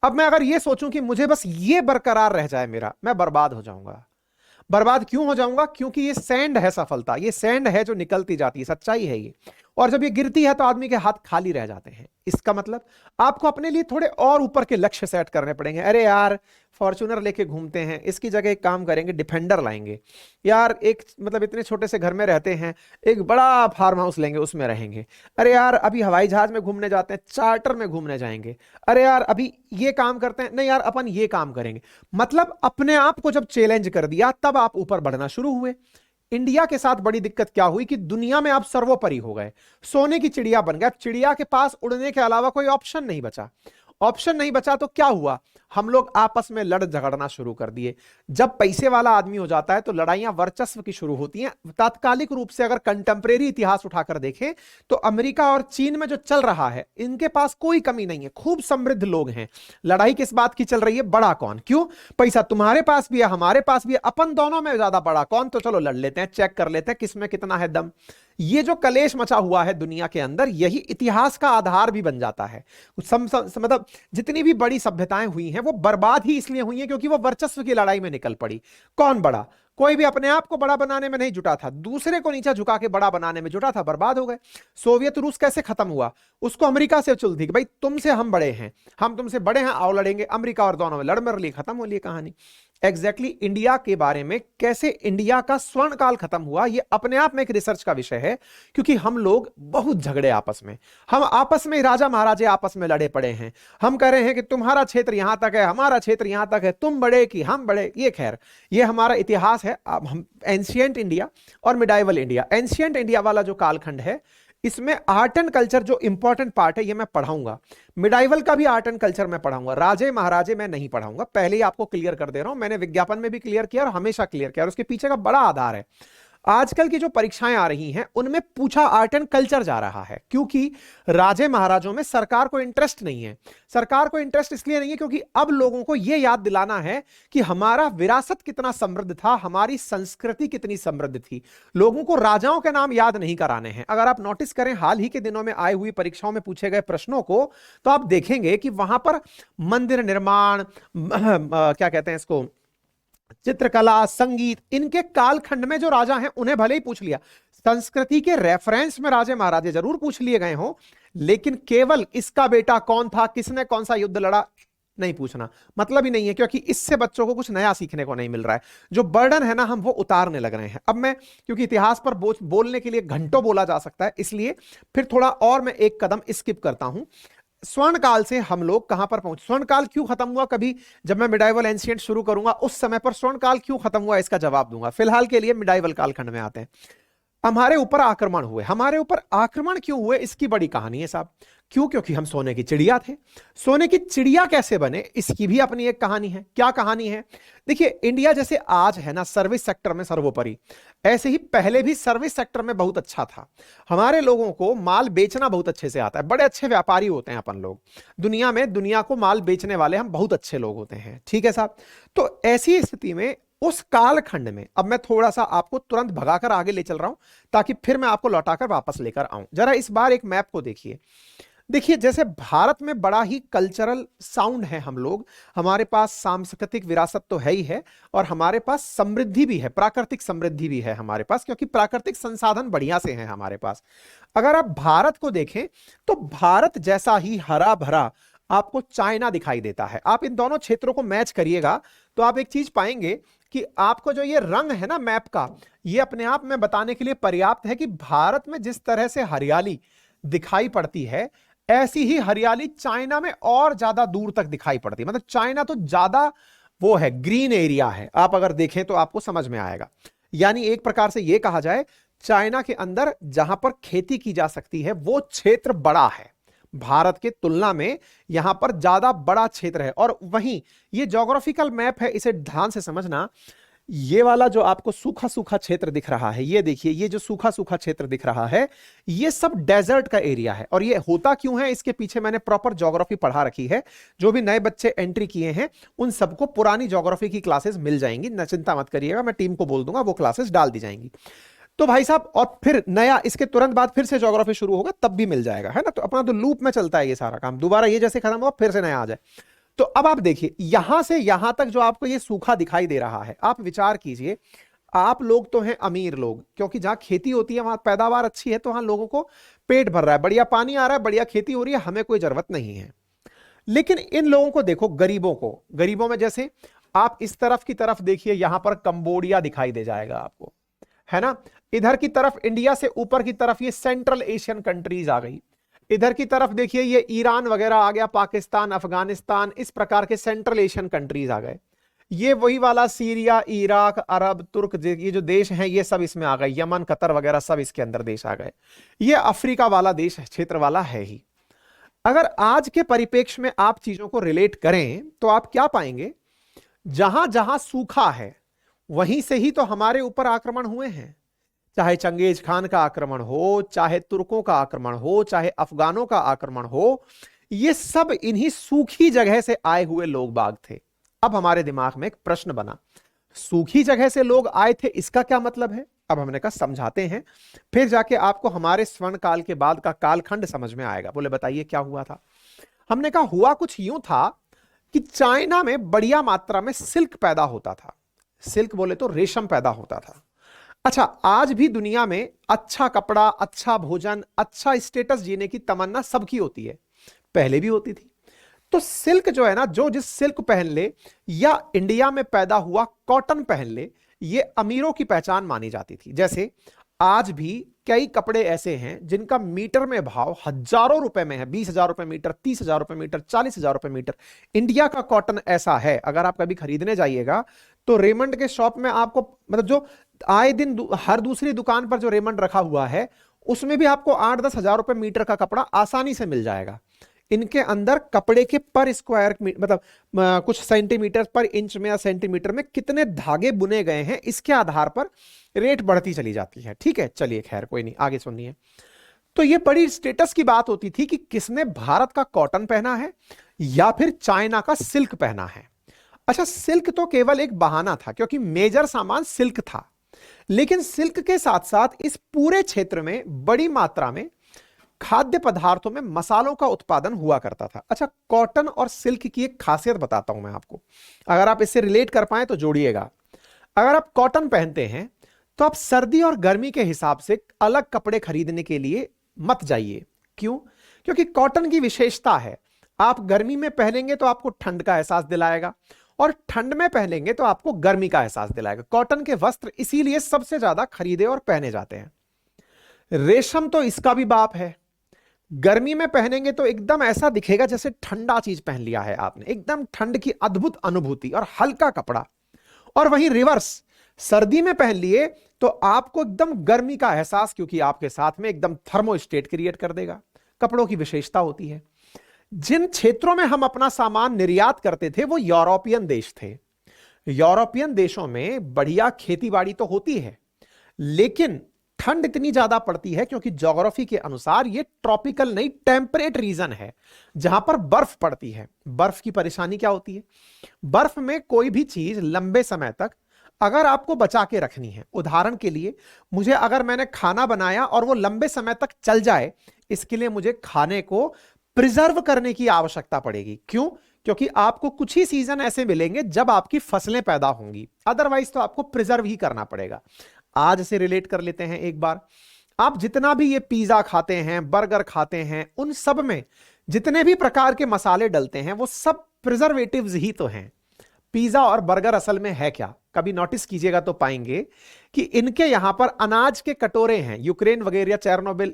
अब मैं अगर ये सोचूं कि मुझे बस ये बरकरार रह जाए मेरा, मैं बर्बाद हो जाऊंगा। बर्बाद क्यों हो जाऊंगा? क्योंकि ये सैंड है सफलता, ये सैंड है जो निकलती जाती है, सच्चाई है ये। और जब ये गिरती है तो आदमी के हाथ खाली रह जाते हैं। इसका मतलब आपको अपने लिए थोड़े और ऊपर के लक्ष्य सेट करने पड़ेंगे। अरे यार फॉर्च्यूनर लेके घूमते हैं, इसकी जगह एक काम करेंगे, डिफेंडर लाएंगे। यार एक मतलब इतने छोटे से घर में रहते हैं, एक बड़ा फार्म हाउस लेंगे, उसमें रहेंगे। अरे यार अभी हवाई जहाज में घूमने जाते हैं, चार्टर में घूमने जाएंगे। अरे यार अभी ये काम करते हैं, नहीं यार अपन ये काम करेंगे। मतलब अपने आप को जब चैलेंज कर दिया तब आप ऊपर बढ़ना शुरू हुए। इंडिया के साथ बड़ी दिक्कत क्या हुई कि दुनिया में आप सर्वोपरि हो गए, सोने की चिड़िया बन गए। चिड़िया के पास उड़ने के अलावा कोई ऑप्शन नहीं बचा। ऑप्शन नहीं बचा तो क्या हुआ? हम लोग आपस में लड़ झगड़ना शुरू कर दिए। जब पैसे वाला आदमी हो जाता है तो लड़ाइयां वर्चस्व की शुरू होती हैं। तात्कालिक रूप से अगर कंटेम्परेरी इतिहास उठाकर देखें तो अमेरिका और चीन में जो चल रहा है, इनके पास कोई कमी नहीं है, खूब समृद्ध लोग हैं। लड़ाई किस बात की चल रही है? बड़ा कौन? क्यों? पैसा तुम्हारे पास भी है, हमारे पास भी है, अपन दोनों में ज्यादा बड़ा कौन, तो चलो लड़ लेते हैं, चेक कर लेते हैं किसमें कितना है दम। ये जो कलेश मचा हुआ है दुनिया के अंदर, यही इतिहास का आधार भी बन जाता है। मतलब जितनी भी बड़ी सभ्यताएं हुई हैं वो बर्बाद ही इसलिए हुई हैं क्योंकि वो वर्चस्व की लड़ाई में निकल पड़ी। कौन बड़ा? कोई भी अपने आप को बड़ा बनाने में नहीं जुटा था, दूसरे को नीचा झुका के बड़ा बनाने में जुटा था, बर्बाद हो गए। सोवियत रूस कैसे खत्म हुआ? उसको अमेरिका से चुल थी कि भाई तुमसे हम बड़े हैं, हम तुमसे बड़े हैं, आओ लड़ेंगे। अमेरिका और दोनों में लड़ मर ली, खत्म हो ली कहानी। एग्जैक्टली इंडिया के बारे में, कैसे इंडिया का स्वर्ण काल खत्म हुआ, ये अपने आप में एक रिसर्च का विषय है। क्योंकि हम लोग बहुत झगड़े आपस में, हम आपस में राजा महाराजे आपस में लड़े पड़े हैं। हम कह रहे हैं कि तुम्हारा क्षेत्र यहां तक है, हमारा क्षेत्र यहां तक है, तुम बड़े कि हम बड़े। ये खैर ये हमारा इतिहास है। अब हम एंशिएंट इंडिया और मिडाइवल इंडिया, एंशिएंट इंडिया वाला जो कालखंड है, इसमें आर्ट एंड कल्चर जो इंपॉर्टेंट पार्ट है ये मैं पढ़ाऊंगा। मिडाइवल का भी आर्ट एंड कल्चर मैं पढ़ाऊंगा, राजे महाराजे मैं नहीं पढ़ाऊंगा। पहले ही आपको क्लियर कर दे रहा हूं, मैंने विज्ञापन में भी क्लियर किया और हमेशा क्लियर किया, और उसके पीछे का बड़ा आधार है। आजकल की जो परीक्षाएं आ रही हैं उनमें पूछा आर्ट एंड कल्चर जा रहा है, क्योंकि राजे महाराजों में सरकार को इंटरेस्ट नहीं है। सरकार को इंटरेस्ट इसलिए नहीं है क्योंकि अब लोगों को यह याद दिलाना है कि हमारा विरासत कितना समृद्ध था, हमारी संस्कृति कितनी समृद्ध थी। लोगों को राजाओं के नाम याद नहीं कराने हैं। अगर आप नोटिस करें हाल ही के दिनों में आई हुई परीक्षाओं में पूछे गए प्रश्नों को, तो आप देखेंगे कि वहां पर मंदिर निर्माण, क्या कहते हैं इसको, चित्रकला, संगीत, इनके कालखंड में जो राजा हैं उन्हें भले ही पूछ लिया। संस्कृति के रेफरेंस में राजे महाराजे जरूर पूछ लिए गए हों, लेकिन केवल इसका बेटा कौन था, किसने कौन सा युद्ध लड़ा, नहीं पूछना। मतलब ही नहीं है, क्योंकि इससे बच्चों को कुछ नया सीखने को नहीं मिल रहा है। जो बर्डन है ना, हम वो उतारने लग रहे हैं। अब मैं, क्योंकि इतिहास पर बोलने के लिए घंटों बोला जा सकता है, इसलिए फिर थोड़ा और मैं एक कदम स्किप करता हूं। स्वर्ण काल से हम लोग कहां पर पहुंचे? स्वर्ण काल क्यों खत्म हुआ? कभी जब मैं मिडाइवल एंशिएंट शुरू करूंगा उस समय पर स्वर्ण काल क्यों खत्म हुआ इसका जवाब दूंगा। फिलहाल के लिए मिडाइवल कालखंड में आते हैं। हमारे ऊपर आक्रमण हुए। हमारे ऊपर आक्रमण क्यों हुए, इसकी बड़ी कहानी है साहब। क्यों? क्योंकि हम सोने की चिड़िया थे। सोने की चिड़िया कैसे बने, इसकी भी अपनी एक कहानी है। क्या कहानी है? देखिए, इंडिया जैसे आज है ना सर्विस सेक्टर में सर्वोपरि, ऐसे ही पहले भी सर्विस सेक्टर में बहुत अच्छा था। हमारे लोगों को माल बेचना बहुत अच्छे से आता है, बड़े अच्छे व्यापारी होते हैं अपन लोग। दुनिया में दुनिया को माल बेचने वाले हम बहुत अच्छे लोग होते हैं, ठीक है साहब। तो ऐसी स्थिति में उस कालखंड में, अब मैं थोड़ा सा आपको तुरंत भगाकर आगे ले चल रहा हूं ताकि फिर मैं आपको लौटाकर वापस लेकर आऊं। जरा इस बार एक मैप को देखिए। देखिए, जैसे भारत में बड़ा ही कल्चरल साउंड है हम लोग, हमारे पास सांस्कृतिक विरासत तो है ही है, और हमारे पास समृद्धि भी है, प्राकृतिक समृद्धि भी है हमारे पास, क्योंकि प्राकृतिक संसाधन बढ़िया से हैं हमारे पास। अगर आप भारत को देखें तो भारत जैसा ही हरा भरा आपको चाइना दिखाई देता है। आप इन दोनों क्षेत्रों को मैच करिएगा तो आप एक चीज पाएंगे कि आपको जो ये रंग है ना मैप का, ये अपने आप में बताने के लिए पर्याप्त है कि भारत में जिस तरह से हरियाली दिखाई पड़ती है, ऐसी ही हरियाली चाइना में और ज्यादा दूर तक दिखाई पड़ती है। मतलब चाइना तो ज्यादा वो है, ग्रीन एरिया है। आप अगर देखें तो आपको समझ में आएगा। यानी एक प्रकार से यह कहा जाए, चाइना के अंदर जहां पर खेती की जा सकती है वो क्षेत्र बड़ा है, भारत के तुलना में यहां पर ज्यादा बड़ा क्षेत्र है। और वहीं ये ज्योग्राफिकल मैप है, इसे ध्यान से समझना। ये वाला जो आपको सूखा सूखा क्षेत्र दिख रहा है, ये देखिए, ये जो सूखा सूखा क्षेत्र दिख रहा है, ये सब डेजर्ट का एरिया है। और ये होता क्यों है, इसके पीछे मैंने प्रॉपर ज्योग्राफी पढ़ा रखी है। जो भी नए बच्चे एंट्री किए हैं उन सबको पुरानी ज्योग्राफी की क्लासेस मिल जाएंगी, न चिंता मत करिएगा, मैं टीम को बोल दूंगा, वो क्लासेस डाल दी जाएंगी। तो भाई साहब, और फिर नया इसके तुरंत बाद फिर से ज्योग्राफी शुरू होगा, तब भी मिल जाएगा, है ना। तो अपना तो लूप में चलता है ये सारा काम, दोबारा ये जैसे खत्म हुआ फिर से नया आ जाए। तो अब आप देखिए, यहां से यहां तक जो आपको ये सूखा दिखाई दे रहा है, आप विचार कीजिए, आप लोग तो हैं अमीर लोग, क्योंकि जहां खेती होती है वहां पैदावार अच्छी है, तो वहां लोगों को पेट भर रहा है, बढ़िया पानी आ रहा है, बढ़िया खेती हो रही है, हमें कोई जरूरत नहीं है। लेकिन इन लोगों को देखो, गरीबों को, गरीबों में जैसे आप इस तरफ की तरफ देखिए, यहां पर कंबोडिया दिखाई दे जाएगा आपको, है ना। इधर की तरफ इंडिया से ऊपर की तरफ ये सेंट्रल एशियन कंट्रीज आ गई। इधर की तरफ देखिए, ये ईरान वगैरह आ गया, पाकिस्तान, अफगानिस्तान, इस प्रकार के सेंट्रल एशियन कंट्रीज आ गए। ये वही वाला सीरिया, इराक, अरब, तुर्क, ये जो देश हैं ये सब इसमें आ गए, यमन, कतर वगैरह सब इसके अंदर देश आ गए। ये अफ्रीका वाला देश क्षेत्र वाला है ही। अगर आज के परिप्रेक्ष्य में आप चीजों को रिलेट करें तो आप क्या पाएंगे, जहां जहां सूखा है वहीं से ही तो हमारे ऊपर आक्रमण हुए हैं। चाहे चंगेज खान का आक्रमण हो, चाहे तुर्कों का आक्रमण हो, चाहे अफगानों का आक्रमण हो, ये सब इन्हीं सूखी जगह से आए हुए लोग बाग थे। अब हमारे दिमाग में एक प्रश्न बना, सूखी जगह से लोग आए थे, इसका क्या मतलब है? अब हमने कहा समझाते हैं, फिर जाके आपको हमारे स्वर्ण काल के बाद का कालखंड समझ में आएगा। बोले बताइए क्या हुआ था। हमने कहा हुआ कुछ यूं था कि चाइना में बढ़िया मात्रा में सिल्क पैदा होता था। सिल्क बोले तो रेशम पैदा होता था। अच्छा, आज भी दुनिया में अच्छा कपड़ा, अच्छा भोजन, अच्छा स्टेटस जीने की तमन्ना सबकी होती है, पहले भी होती थी। तो सिल्क जो है ना, जो जिस सिल्क पहन ले या इंडिया में पैदा हुआ कॉटन पहन ले, ये अमीरों की पहचान मानी जाती थी। जैसे आज भी कई कपड़े ऐसे हैं जिनका मीटर में भाव हजारों रुपए में है, 20,000 रुपए मीटर, 30,000 रुपए मीटर, 40,000 रुपए मीटर। इंडिया का कॉटन ऐसा है, अगर आप कभी खरीदने जाइएगा तो रेमंड के शॉप में आपको, मतलब जो आए दिन हर दूसरी दुकान पर जो रेमंड रखा हुआ है, उसमें भी आपको 8-10 हजार रुपए मीटर का कपड़ा आसानी से मिल जाएगा। इनके अंदर कपड़े के पर स्क्वायर मतलब कुछ सेंटीमीटर पर इंच में या सेंटीमीटर में कितने धागे बुने गए हैं, इसके आधार पर रेट बढ़ती चली जाती है। ठीक है, चलिए खैर कोई नहीं, आगे सुनिए। तो ये बड़ी स्टेटस की बात होती थी कि किसने भारत का कॉटन पहना है या फिर चाइना का सिल्क पहना है। अच्छा, सिल्क तो केवल एक बहाना था क्योंकि मेजर सामान सिल्क था, लेकिन सिल्क के साथ साथ इस पूरे क्षेत्र में बड़ी मात्रा में खाद्य पदार्थों में मसालों का उत्पादन हुआ करता था। अच्छा, कॉटन और सिल्क की एक खासियत बताता हूं मैं आपको, अगर आप इससे रिलेट कर पाए तो जोड़िएगा। अगर आप कॉटन पहनते हैं तो आप सर्दी और गर्मी के हिसाब से अलग कपड़े खरीदने के लिए मत जाइए। क्यों? क्योंकि कॉटन की विशेषता है, आप गर्मी में पहनेंगे तो आपको ठंड का एहसास दिलाएगा और ठंड में पहनेंगे तो आपको गर्मी का एहसास दिलाएगा। कॉटन के वस्त्र इसीलिए सबसे ज्यादा खरीदे और पहने जाते हैं। रेशम तो इसका भी बाप है, गर्मी में पहनेंगे तो एकदम ऐसा दिखेगा जैसे ठंडा चीज पहन लिया है आपने, एकदम ठंड की अद्भुत अनुभूति और हल्का कपड़ा। और वहीं रिवर्स, सर्दी में पहन लिए तो आपको एकदम गर्मी का एहसास, क्योंकि आपके साथ में एकदम थर्मोस्टेट क्रिएट कर देगा। कपड़ों की विशेषता होती है। जिन क्षेत्रों में हम अपना सामान निर्यात करते थे वो यूरोपियन देश थे। यूरोपियन देशों में बढ़िया खेती बाड़ी तो होती है, लेकिन ठंड इतनी ज्यादा पड़ती है क्योंकि ज्योग्राफी के अनुसार ये ट्रॉपिकल नहीं, टेम्परेट रीजन है जहां पर बर्फ पड़ती है। बर्फ की परेशानी क्या होती है? बर्फ में कोई भी चीज लंबे समय तक अगर आपको बचा के रखनी है, उदाहरण के लिए मुझे, अगर मैंने खाना बनाया और वो लंबे समय तक चल जाए, इसके लिए मुझे खाने को प्रिजर्व करने की आवश्यकता पड़ेगी। क्यों? क्योंकि आपको कुछ ही सीजन ऐसे मिलेंगे जब आपकी फसलें पैदा होंगी, अदरवाइज तो आपको प्रिजर्व ही करना पड़ेगा। आज से रिलेट कर लेते हैं एक बार। आप जितना भी ये पिज्जा खाते हैं, बर्गर खाते हैं, उन सब में जितने भी प्रकार के मसाले डलते हैं वो सब प्रिजर्वेटिव्स ही तो हैं। पिज्जा और बर्गर असल में है क्या? कभी नोटिस कीजिएगा तो पाएंगे कि इनके यहां पर अनाज के कटोरे हैं। यूक्रेन वगैरह, चेरनोबिल,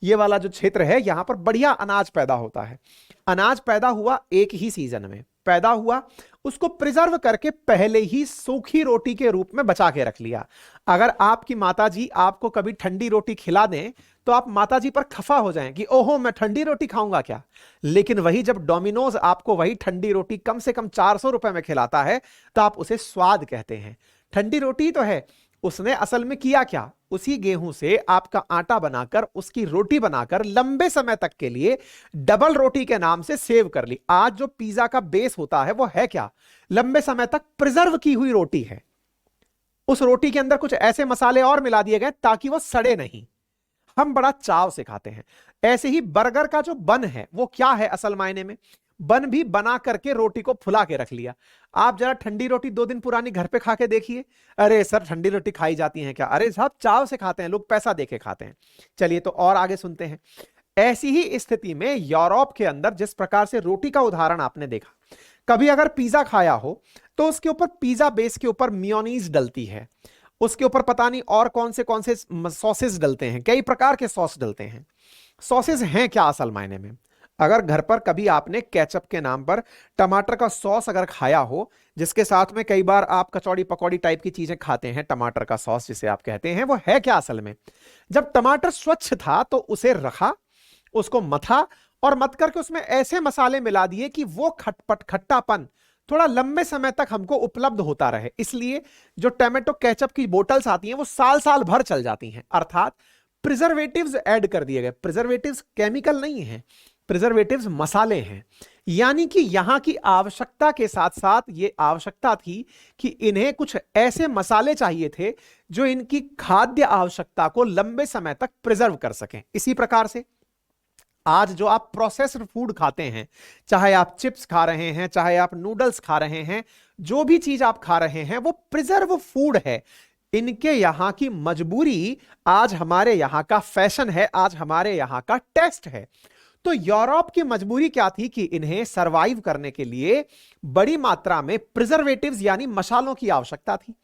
ये वाला जो क्षेत्र है, यहां पर बढ़िया अनाज पैदा होता है। अनाज पैदा हुआ एक ही सीजन में पैदा हुआ, उसको प्रिजर्व करके पहले ही सूखी रोटी के रूप में बचा के रख लिया। अगर आपकी माताजी आपको कभी ठंडी रोटी खिला दें तो आप माताजी पर खफा हो जाएं कि ओहो मैं ठंडी रोटी खाऊंगा क्या। लेकिन वही जब डोमिनोज आपको वही ठंडी रोटी कम से कम 400 रुपए में खिलाता है तो आप उसे स्वाद कहते हैं। ठंडी रोटी तो है, उसने असल में किया क्या? उसी गेहूं से आपका आटा बनाकर, उसकी रोटी बनाकर लंबे समय तक के लिए डबल रोटी के नाम से सेव कर ली। आज जो पिज्जा का बेस होता है वो है क्या? लंबे समय तक प्रिजर्व की हुई रोटी है। उस रोटी के अंदर कुछ ऐसे मसाले और मिला दिए गए ताकि वो सड़े नहीं। हम बड़ा चाव से खाते हैं। ऐसे ही बर्गर का जो बन है वो क्या है असल मायने में? बन भी बना करके रोटी को फुला के रख लिया। आप जरा ठंडी रोटी 2 दिन पुरानी घर पे खा के देखिए। अरे सर ठंडी रोटी खाई जाती है क्या? अरे साहब चाव से खाते हैं लोग, पैसा देके खाते हैं। चलिए तो और आगे सुनते हैं। ऐसी ही स्थिति में यूरोप के अंदर जिस प्रकार से रोटी का उदाहरण आपने देखा, कभी अगर पिज्जा खाया हो तो उसके ऊपर, पिज्जा बेस के ऊपर मियोनीज डलती है, उसके ऊपर पता नहीं और कौन से सॉसेस डलते हैं, कई प्रकार के सॉस डलते हैं। सॉसेस हैं क्या असल मायने में? अगर घर पर कभी आपने केचप के नाम पर टमाटर का सॉस अगर खाया हो, जिसके साथ में कई बार आप कचौड़ी पकौड़ी टाइप की चीजें खाते हैं, टमाटर का सॉस जिसे आप कहते हैं, वो है क्या असल में? जब टमाटर स्वच्छ था तो उसे रखा, उसको मथा और मत करके उसमें ऐसे मसाले मिला दिए कि वो खट्टापन थोड़ा लंबे समय तक हमको उपलब्ध होता रहे। इसलिए जो टोमेटो केचप की बोतल्स आती हैं वो साल साल भर चल जाती हैं। अर्थात प्रिजर्वेटिव्स ऐड कर दिए गए। प्रिजर्वेटिव्स केमिकल नहीं है, प्रिजर्वेटिव्स मसाले हैं। यानी कि यहां की आवश्यकता के साथ साथ ये आवश्यकता थी कि इन्हें कुछ ऐसे मसाले चाहिए थे जो इनकी खाद्य आवश्यकता को लंबे समय तक प्रिजर्व कर सकें। इसी प्रकार से आज जो आप प्रोसेस्ड फूड खाते हैं, चाहे आप चिप्स खा रहे हैं, चाहे आप नूडल्स खा रहे हैं, जो भी चीज आप खा रहे हैं वो प्रिजर्व फूड है। इनके यहां की मजबूरी आज हमारे यहां का फैशन है, आज हमारे यहां का टेस्ट है। तो यूरोप की मजबूरी क्या थी कि इन्हें सरवाइव करने के लिए बड़ी मात्रा में प्रिजर्वेटिव्स यानी मसालों की आवश्यकता थी।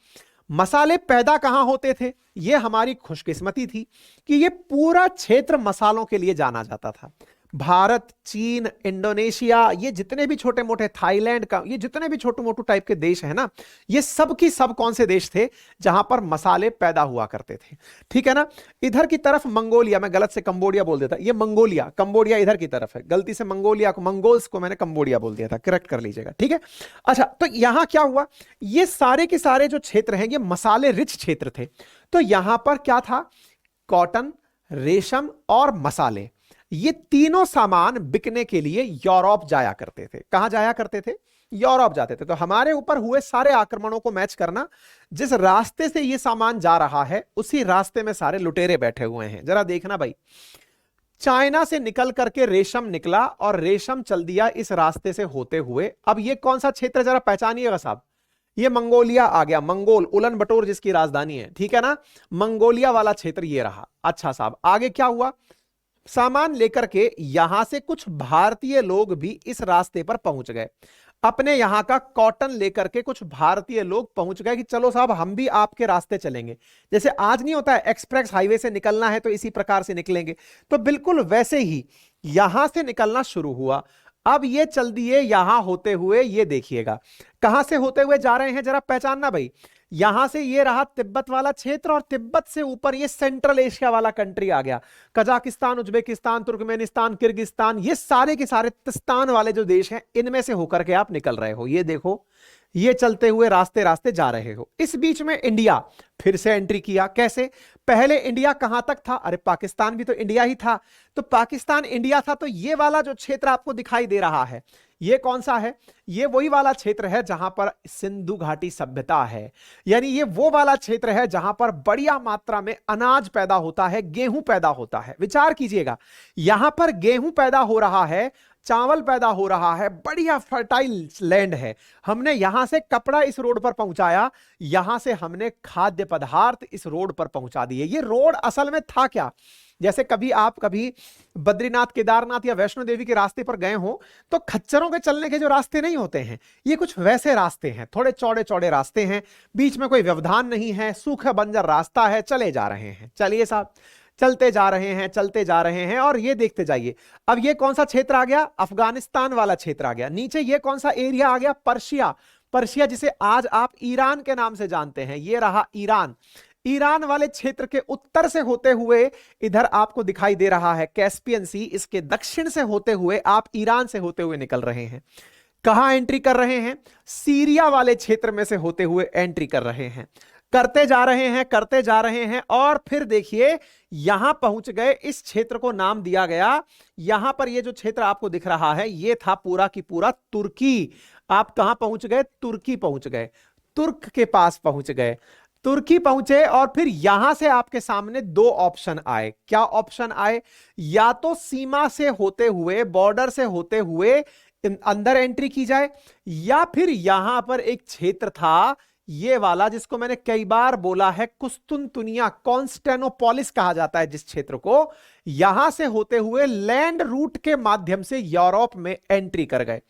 मसाले पैदा कहां होते थे? यह हमारी खुशकिस्मती थी कि यह पूरा क्षेत्र मसालों के लिए जाना जाता था। भारत, चीन, इंडोनेशिया, ये जितने भी छोटे मोटे, थाईलैंड का, ये जितने भी छोटे मोटे टाइप के देश हैं ना, ये सब की सब कौन से देश थे? जहां पर मसाले पैदा हुआ करते थे। ठीक है ना। इधर की तरफ मंगोलिया, मैं गलत से कंबोडिया बोल देता, ये मंगोलिया, कंबोडिया इधर की तरफ है, गलती से मंगोलिया को, मंगोल्स को मैंने कंबोडिया बोल दिया था, करेक्ट कर लीजिएगा। ठीक है। अच्छा, तो यहां क्या हुआ? ये सारे के सारे जो क्षेत्र हैं ये मसाले रिच क्षेत्र थे। तो यहां पर क्या था? कॉटन, रेशम और मसाले, ये तीनों सामान बिकने के लिए यूरोप जाया करते थे। कहां जाया करते थे? यूरोप जाते थे। तो हमारे ऊपर हुए सारे आक्रमणों को मैच करना, जिस रास्ते से ये सामान जा रहा है उसी रास्ते में सारे लुटेरे बैठे हुए हैं। जरा देखना भाई, चाइना से निकल करके रेशम निकला और रेशम चल दिया इस रास्ते से होते हुए। अब ये कौन सा क्षेत्र जरा पहचानिएगा साहब? ये मंगोलिया आ गया, मंगोल, उलन बटोर जिसकी राजधानी है। ठीक है ना, मंगोलिया वाला क्षेत्र ये रहा। अच्छा साहब, आगे क्या हुआ? सामान लेकर के यहां से कुछ भारतीय लोग भी इस रास्ते पर पहुंच गए। अपने यहां का कॉटन लेकर के कुछ भारतीय लोग पहुंच गए कि चलो साहब हम भी आपके रास्ते चलेंगे। जैसे आज नहीं होता है एक्सप्रेस हाईवे से निकलना है तो इसी प्रकार से निकलेंगे, तो बिल्कुल वैसे ही यहां से निकलना शुरू हुआ। अब ये चल दिए यहां होते हुए, ये देखिएगा कहां से होते हुए जा रहे हैं, जरा पहचानना भाई। यहां से ये रहा तिब्बत वाला क्षेत्र और तिब्बत से ऊपर ये सेंट्रल एशिया वाला कंट्री आ गया, कजाकिस्तान, उज्बेकिस्तान, तुर्कमेनिस्तान, किर्गिस्तान, ये सारे के सारे तिस्तान वाले जो देश हैं इनमें से होकर के आप निकल रहे हो। ये देखो, ये चलते हुए रास्ते रास्ते जा रहे हो। इस बीच में इंडिया फिर से एंट्री किया। कैसे? पहले इंडिया कहां तक था? अरे पाकिस्तान भी तो इंडिया ही था। तो पाकिस्तान इंडिया था, तो ये वाला जो क्षेत्र आपको दिखाई दे रहा है ये कौन सा है? ये वही वाला क्षेत्र है जहां पर सिंधु घाटी सभ्यता है। यानी ये वो वाला क्षेत्र है जहां पर बढ़िया मात्रा में अनाज पैदा होता है, गेहूं पैदा होता है। विचार कीजिएगा, यहां पर गेहूं पैदा हो रहा है, चावल पैदा हो रहा है, बढ़िया फर्टाइल लैंड है। हमने यहां से कपड़ा इस रोड पर पहुंचाया, यहां से हमने खाद्य पदार्थ इस रोड पर पहुंचा दिए। ये रोड असल में था क्या? जैसे कभी बद्रीनाथ, केदारनाथ या वैष्णो देवी के रास्ते पर गए हो तो खच्चरों के चलने के जो रास्ते नहीं होते हैं, ये कुछ वैसे रास्ते हैं, थोड़े चौड़े चौड़े रास्ते हैं, बीच में कोई व्यवधान नहीं है, सूखा बंजर रास्ता है, चले जा रहे हैं। चलिए साहब, चलते जा रहे हैं, चलते जा रहे हैं, और ये देखते जाइए। अब ये कौन सा क्षेत्र आ गया? अफगानिस्तान वाला क्षेत्र आ गया। नीचे ये कौन सा एरिया आ गया? पर्शिया। पर्शिया जिसे आज आप ईरान के नाम से जानते हैं, ये रहा ईरान। ईरान वाले क्षेत्र के उत्तर से होते हुए इधर आपको दिखाई दे रहा है कैस्पियन सी, इसके दक्षिण से होते हुए आप ईरान से होते हुए निकल रहे हैं। कहां एंट्री कर रहे हैं? सीरिया वाले क्षेत्र में से होते हुए एंट्री कर रहे हैं। करते जा रहे हैं, करते जा रहे हैं, और फिर देखिए यहां पहुंच गए। इस क्षेत्र को नाम दिया गया, यहां पर ये जो क्षेत्र आपको दिख रहा है ये था पूरा की पूरा तुर्की। आप कहां पहुंच गए? तुर्की पहुंच गए, तुर्क के पास पहुंच गए, तुर्की पहुंचे। और फिर यहां से आपके सामने दो ऑप्शन आए। क्या ऑप्शन आए? या तो सीमा से होते हुए, बॉर्डर से होते हुए अंदर एंट्री की जाए, या फिर यहां पर एक क्षेत्र था ये वाला जिसको मैंने कई बार बोला है, कुस्तुनतुनिया, कॉन्स्टेनोपोलिस कहा जाता है जिस क्षेत्र को, यहां से होते हुए लैंड रूट के माध्यम से यूरोप में एंट्री कर गए।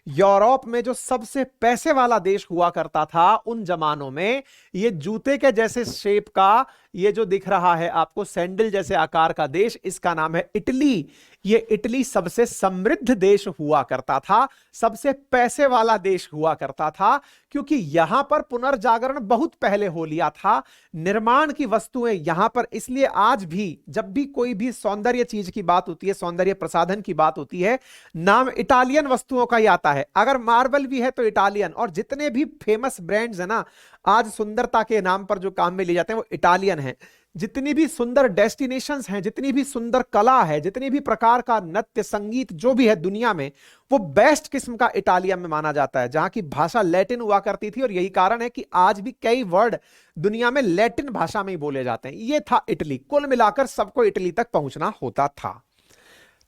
यूरोप में जो सबसे पैसे वाला देश हुआ करता था उन जमानों में, ये जूते के जैसे शेप का, ये जो दिख रहा है आपको सैंडल जैसे आकार का देश, इसका नाम है इटली। ये इटली सबसे समृद्ध देश हुआ करता था, सबसे पैसे वाला देश हुआ करता था, क्योंकि यहां पर पुनर्जागरण बहुत पहले हो लिया था। निर्माण की वस्तुएं यहां पर, इसलिए आज भी जब भी कोई भी सौंदर्य चीज की बात होती है, सौंदर्य प्रसाधन की बात होती है, नाम इटालियन वस्तुओं का ही आता है। अगर मार्बल भी है तो इटालियन, और जितने भी फेमस ब्रांड्स है ना आज सुंदरता के नाम पर जो काम में लिए जाते हैं वो इटालियन है। जितनी भी सुंदर डेस्टिनेशंस हैं, जितनी भी सुंदर कला है, जितनी भी प्रकार का नृत्य संगीत जो भी है दुनिया में, वो बेस्ट किस्म का इटालिया में माना जाता है, जहां की भाषा लैटिन हुआ करती थी। और यही कारण है कि आज भी कई वर्ड दुनिया में लैटिन भाषा में ही बोले जाते हैं। ये था इटली। कुल मिलाकर सबको इटली तक पहुंचना होता था।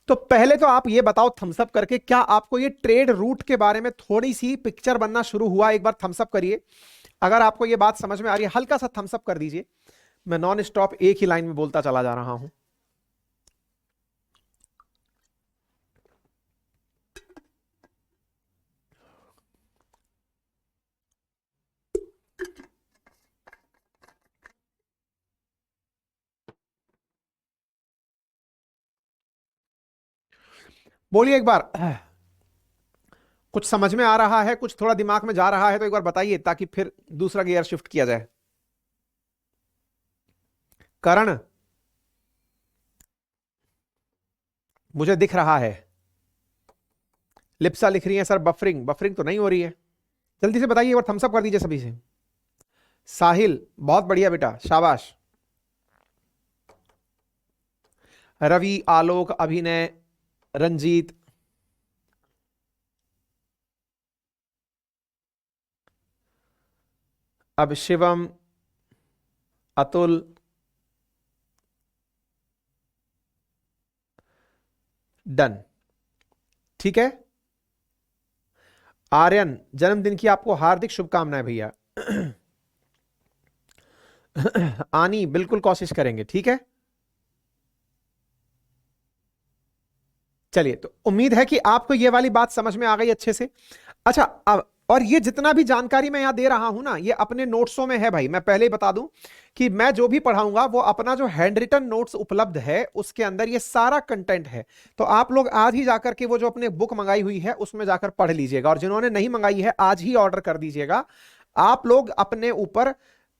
तो पहले तो आप ये बताओ थम्सअप करके, क्या आपको ये ट्रेड रूट के बारे में थोड़ी सी पिक्चर बनना शुरू हुआ? एक बार थम्सअप करिए अगर आपको ये बात समझ में आ रही है। हल्का सा थम्सअप कर दीजिए। मैं नॉन स्टॉप एक ही लाइन में बोलता चला जा रहा हूं। बोलिए एक बार, कुछ समझ में आ रहा है, कुछ थोड़ा दिमाग में जा रहा है तो एक बार बताइए, ताकि फिर दूसरा गियर शिफ्ट किया जाए। करण, मुझे दिख रहा है। लिप्सा लिख रही है सर बफरिंग। बफरिंग तो नहीं हो रही है। जल्दी से बताइए, और थम्सअप कर दीजिए सभी से। साहिल, बहुत बढ़िया बेटा, शाबाश। रवि, आलोक, अभिनय, रंजीत, अब शिवम, अतुल, डन। ठीक है। आर्यन, जन्मदिन की आपको हार्दिक शुभकामनाएं भैया। आनी, बिल्कुल कोशिश करेंगे। ठीक है, चलिए। तो उम्मीद है कि आपको ये वाली बात समझ में आ गई अच्छे से। अच्छा, अब और ये जितना भी जानकारी मैं यहां दे रहा हूं ना, ये अपने नोट्सों में है भाई। मैं पहले ही बता दूं कि मैं जो भी पढ़ाऊंगा वो अपना जो हैंड रिटन नोट्स उपलब्ध है उसके अंदर ये सारा कंटेंट है। तो आप लोग आज ही जाकर के वो जो अपने बुक मंगाई हुई है उसमें जाकर पढ़ लीजिएगा, और जिन्होंने नहीं मंगाई है आज ही ऑर्डर कर दीजिएगा। आप लोग अपने ऊपर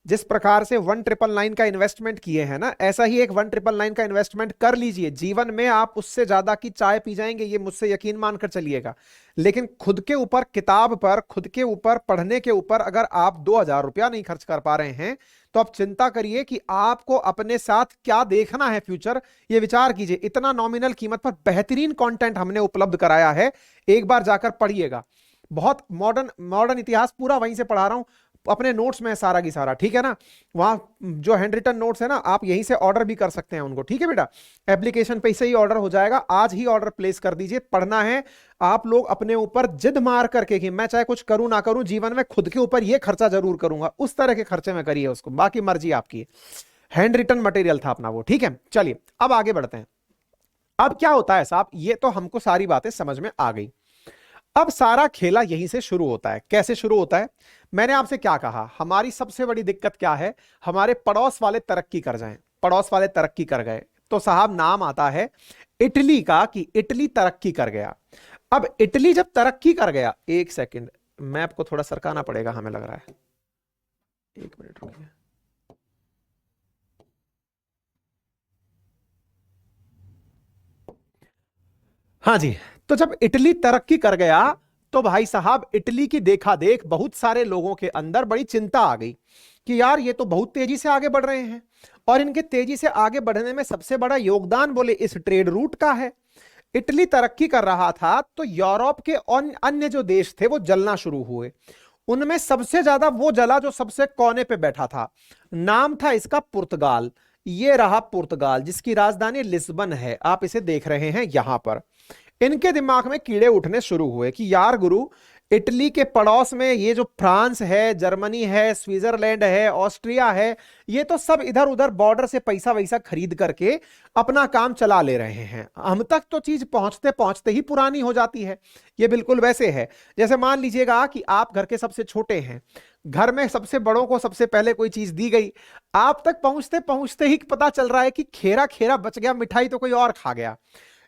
जिस प्रकार से 1999 का इन्वेस्टमेंट किए हैं ना, ऐसा ही एक 1999 का इन्वेस्टमेंट कर लीजिए। जीवन में आप उससे ज्यादा की चाय पी जाएंगे, ये मुझसे यकीन मानकर चलिएगा। लेकिन खुद के ऊपर, किताब पर, खुद के ऊपर, पढ़ने के ऊपर अगर आप 2000 रुपया नहीं खर्च कर पा रहे हैं तो आप चिंता करिए कि आपको अपने साथ क्या देखना है फ्यूचर। ये विचार कीजिए। इतना नॉमिनल कीमत पर बेहतरीन कंटेंट हमने उपलब्ध कराया है, एक बार जाकर पढ़िएगा। बहुत मॉडर्न मॉडर्न इतिहास पूरा वहीं से पढ़ा रहा हूं, अपने नोट्स में सारा की सारा। ठीक है ना, वहां जो हैंड रिटन नोट्स है ना, आप यहीं से ऑर्डर भी कर सकते हैं उनको। ठीक है बेटा, एप्लीकेशन पे से ही ऑर्डर हो जाएगा। आज ही ऑर्डर प्लेस कर दीजिए। पढ़ना है आप लोग अपने ऊपर जिद मार करके कि मैं चाहे कुछ करूं ना करूं, जीवन में खुद के ऊपर ये खर्चा जरूर करूंगा, उस तरह के खर्चे में करिए उसको, बाकी मर्जी आपकी। हैंड रिटन मटेरियल था अपना वो। ठीक है, चलिए अब आगे बढ़ते हैं। अब क्या होता है साहब, ये तो हमको सारी बातें समझ में आ गई। अब सारा खेला यहीं से शुरू होता है। कैसे शुरू होता है? मैंने आपसे क्या कहा, हमारी सबसे बड़ी दिक्कत क्या है? हमारे पड़ोस वाले तरक्की कर जाएं। पड़ोस वाले तरक्की कर गए तो साहब नाम आता है इटली का, कि इटली तरक्की कर गया। अब इटली जब तरक्की कर गया, एक सेकंड मैप को थोड़ा सरकाना पड़ेगा हमें लग रहा है। एक मिनट रुकिए। हाँ जी, तो जब इटली तरक्की कर गया तो भाई साहब इटली की देखा देख बहुत सारे लोगों के अंदर बड़ी चिंता आ गई कि यार ये तो बहुत तेजी से आगे बढ़ रहे हैं, और इनके तेजी से आगे बढ़ने में सबसे बड़ा योगदान बोले इस ट्रेड रूट का है। इटली तरक्की कर रहा था तो यूरोप के अन्य जो देश थे वो जलना शुरू हुए। उनमें सबसे ज्यादा वो जला जो सबसे कोने पे बैठा था। नाम था इसका पुर्तगाल। ये रहा पुर्तगाल, जिसकी राजधानी लिस्बन है। आप इसे देख रहे हैं यहां पर। इनके दिमाग में कीड़े उठने शुरू हुए कि यार गुरु, इटली के पड़ोस में ये जो फ्रांस है, जर्मनी है, स्विट्जरलैंड है, ऑस्ट्रिया है, ये तो सब इधर उधर बॉर्डर से पैसा वैसा खरीद करके अपना काम चला ले रहे हैं। हम तक तो चीज पहुंचते पहुंचते ही पुरानी हो जाती है। ये बिल्कुल वैसे है जैसे मान लीजिएगा कि आप घर के सबसे छोटे हैं, घर में सबसे बड़ों को सबसे पहले कोई चीज दी गई, आप तक पहुंचते पहुंचते ही पता चल रहा है कि खेरा खेरा बच गया, मिठाई तो कोई और खा गया।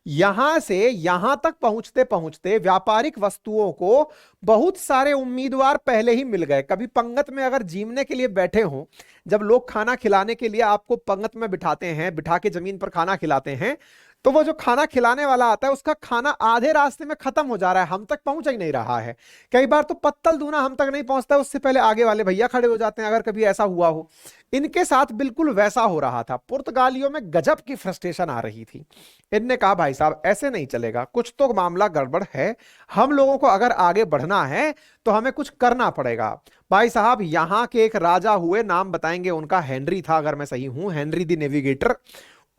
यहां से यहां तक पहुंचते पहुंचते व्यापारिक वस्तुओं को बहुत सारे उम्मीदवार पहले ही मिल गए। कभी पंगत में अगर जीमने के लिए बैठे हों, जब लोग खाना खिलाने के लिए आपको पंगत में बिठाते हैं, बिठा के जमीन पर खाना खिलाते हैं, तो वो जो खाना खिलाने वाला आता है उसका खाना आधे रास्ते में खत्म हो जा रहा है, हम तक पहुंच ही नहीं रहा है। कई बार तो पत्तल दूना हम तक नहीं पहुंचता, उससे पहले आगे वाले भैया खड़े हो जाते हैं, अगर कभी ऐसा हुआ हो। इनके साथ बिल्कुल वैसा हो रहा था। पुर्तगालियों में गजब की फ्रस्ट्रेशन आ रही थी। इनने कहा भाई साहब ऐसे नहीं चलेगा, कुछ तो मामला गड़बड़ है, हम लोगों को अगर आगे बढ़ना है तो हमें कुछ करना पड़ेगा। भाई साहब यहाँ के एक राजा हुए, नाम बताएंगे उनका, हेनरी था अगर मैं सही हूं, हेनरी द नेविगेटर।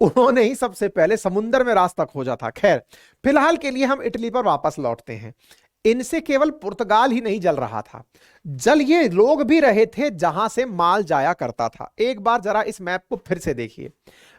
उन्होंने ही सबसे पहले समुद्र में रास्ता खोजा था। खैर, फिलहाल के लिए हम इटली पर वापस लौटते हैं। इनसे केवल पुर्तगाल ही नहीं जल रहा था, जल ये लोग भी रहे थे जहां से माल जाया करता था। एक बार जरा इस मैप को फिर से देखिए।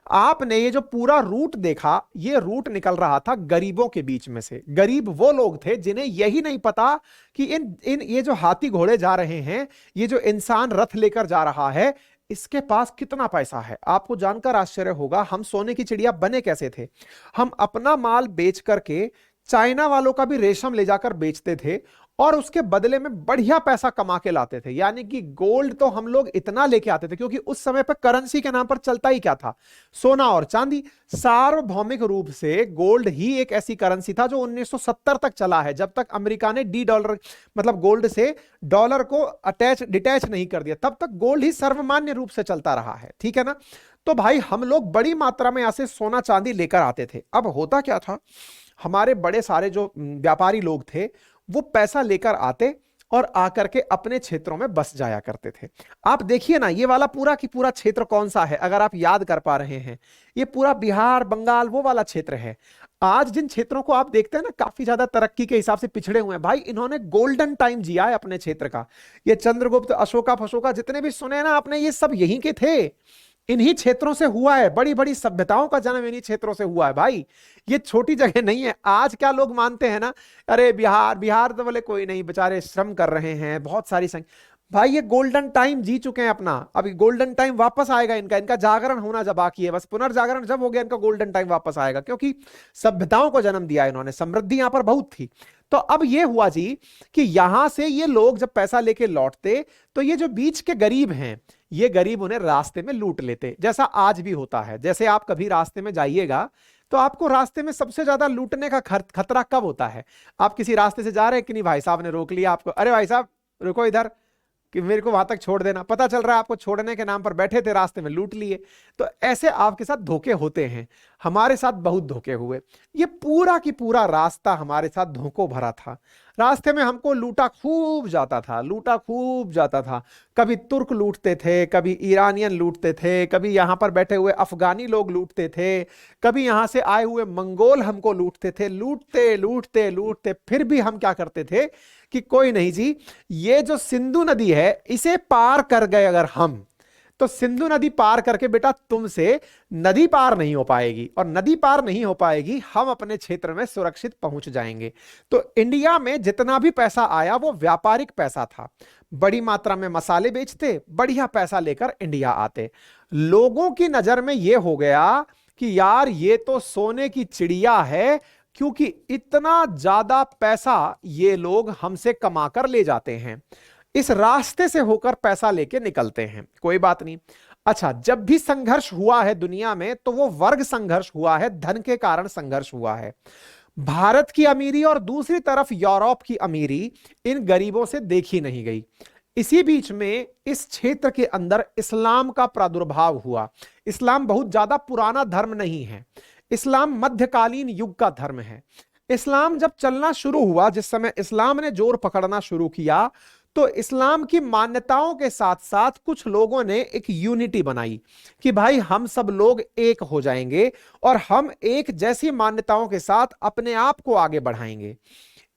आपने ये जो पूरा रूट देखा, ये रूट निकल रहा था गरीबों के बीच में से। गरीब वो लोग थे जिन्हें यही नहीं पता कि इन इन ये जो हाथी घोड़े जा रहे हैं, ये जो इंसान रथ लेकर जा रहा है, इसके पास कितना पैसा है। आपको जानकर आश्चर्य होगा, हम सोने की चिड़िया बने कैसे थे। हम अपना माल बेच करके चाइना वालों का भी रेशम ले जाकर बेचते थे और उसके बदले में बढ़िया पैसा कमा के लाते थे। यानी कि गोल्ड तो हम लोग इतना लेके आते थे, क्योंकि उस समय पर करेंसी के नाम पर चलता ही क्या था, सोना और चांदी। सार्वभौमिक रूप से गोल्ड ही एक ऐसी करेंसी था जो 1970 तक चला है, जब तक अमेरिका ने डी डॉलर मतलब गोल्ड से डॉलर को डिटैच नहीं कर दिया, तब तक गोल्ड ही सर्वमान्य रूप से चलता रहा है। ठीक है ना। तो भाई हम लोग बड़ी मात्रा में यहां से सोना चांदी लेकर आते थे। अब होता क्या था, हमारे बड़े सारे जो व्यापारी लोग थे वो पैसा लेकर आते और आकर के अपने क्षेत्रों में बस जाया करते थे। आप देखिए ना, ये वाला पूरा की पूरा क्षेत्र कौन सा है, अगर आप याद कर पा रहे हैं, ये पूरा बिहार बंगाल वो वाला क्षेत्र है। आज जिन क्षेत्रों को आप देखते हैं ना, काफी ज्यादा तरक्की के हिसाब से पिछड़े हुए हैं, भाई इन्होंने गोल्डन टाइम जिया है अपने क्षेत्र का। ये चंद्रगुप्त, अशोका फशोका जितने भी सुने ना आपने, ये सब यहीं के थे, इन्हीं क्षेत्रों से हुआ है। बड़ी बड़ी सभ्यताओं का जन्म इन्हीं क्षेत्रों से हुआ है भाई, ये छोटी जगह नहीं है। आज क्या लोग मानते हैं ना, अरे बिहार बिहार तो बोले कोई नहीं, बेचारे श्रम कर रहे हैं, बहुत सारी संख्या। भाई ये गोल्डन टाइम जी चुके हैं अपना, अभी गोल्डन टाइम वापस आएगा इनका। इनका जागरण होना जब बाकी है, बस पुनर्जागरण जब हो गया इनका गोल्डन टाइम वापस आएगा, क्योंकि सभ्यताओं को जन्म दिया इन्होंने, समृद्धि यहां पर बहुत थी। तो अब ये हुआ जी कि यहां से ये लोग जब पैसा लेके लौटते तो ये जो बीच के गरीब हैं, ये गरीब उन्हें रास्ते में लूट लेते, जैसा आज भी होता है। जैसे आप कभी रास्ते में जाइएगा तो आपको रास्ते में सबसे ज्यादा लूटने का खतरा कब होता है, आप किसी रास्ते से जा रहे हैं कि नहीं, भाई साहब ने रोक लिया आपको, अरे भाई साहब रुको इधर, कि मेरे को वहां तक छोड़ देना, पता चल रहा है आपको छोड़ने के नाम पर बैठे थे, रास्ते में लूट लिए। तो ऐसे आपके साथ धोखे होते हैं, हमारे साथ बहुत धोखे हुए। ये पूरा की पूरा रास्ता हमारे साथ धोखों भरा था। रास्ते में हमको लूटा खूब जाता था, लूटा खूब जाता था। कभी तुर्क लूटते थे, कभी ईरानियन लूटते थे, कभी यहां पर बैठे हुए अफगानी लोग लूटते थे, कभी यहां से आए हुए मंगोल हमको लूटते थे। लूटते लूटते लूटते फिर भी हम क्या करते थे कि कोई नहीं जी, ये जो सिंधु नदी है इसे पार कर गए अगर हम, तो सिंधु नदी पार करके बेटा तुमसे नदी पार नहीं हो पाएगी, और नदी पार नहीं हो पाएगी, हम अपने क्षेत्र में सुरक्षित पहुंच जाएंगे। तो इंडिया में जितना भी पैसा आया वो व्यापारिक पैसा था। बड़ी मात्रा में मसाले बेचते, बढ़िया पैसा लेकर इंडिया आते। लोगों की नजर में यह हो गया कि यार ये तो सोने की चिड़िया है, क्योंकि इतना ज्यादा पैसा ये लोग हमसे कमा कर ले जाते हैं, इस रास्ते से होकर पैसा लेके निकलते हैं। कोई बात नहीं। अच्छा, जब भी संघर्ष हुआ है दुनिया में तो वो वर्ग संघर्ष हुआ है, धन के कारण संघर्ष हुआ है। भारत की अमीरी और दूसरी तरफ यूरोप की अमीरी इन गरीबों से देखी नहीं गई। इसी बीच में इस क्षेत्र के अंदर इस्लाम का प्रादुर्भाव हुआ। इस्लाम बहुत ज्यादा पुराना धर्म नहीं है, इस्लाम मध्यकालीन युग का धर्म है। इस्लाम जब चलना शुरू हुआ, जिस समय इस्लाम ने जोर पकड़ना शुरू किया, तो इस्लाम की मान्यताओं के साथ साथ कुछ लोगों ने एक यूनिटी बनाई कि भाई हम सब लोग एक हो जाएंगे और हम एक जैसी मान्यताओं के साथ अपने आप को आगे बढ़ाएंगे।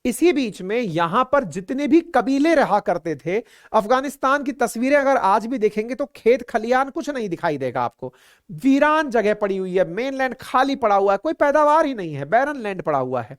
इसी बीच में यहां पर जितने भी कबीले रहा करते थे, अफगानिस्तान की तस्वीरें अगर आज भी देखेंगे तो खेत खलियान कुछ नहीं दिखाई देगा आपको, वीरान जगह पड़ी हुई है, मेनलैंड खाली पड़ा हुआ है, कोई पैदावार ही नहीं है, बैरन लैंड पड़ा हुआ है।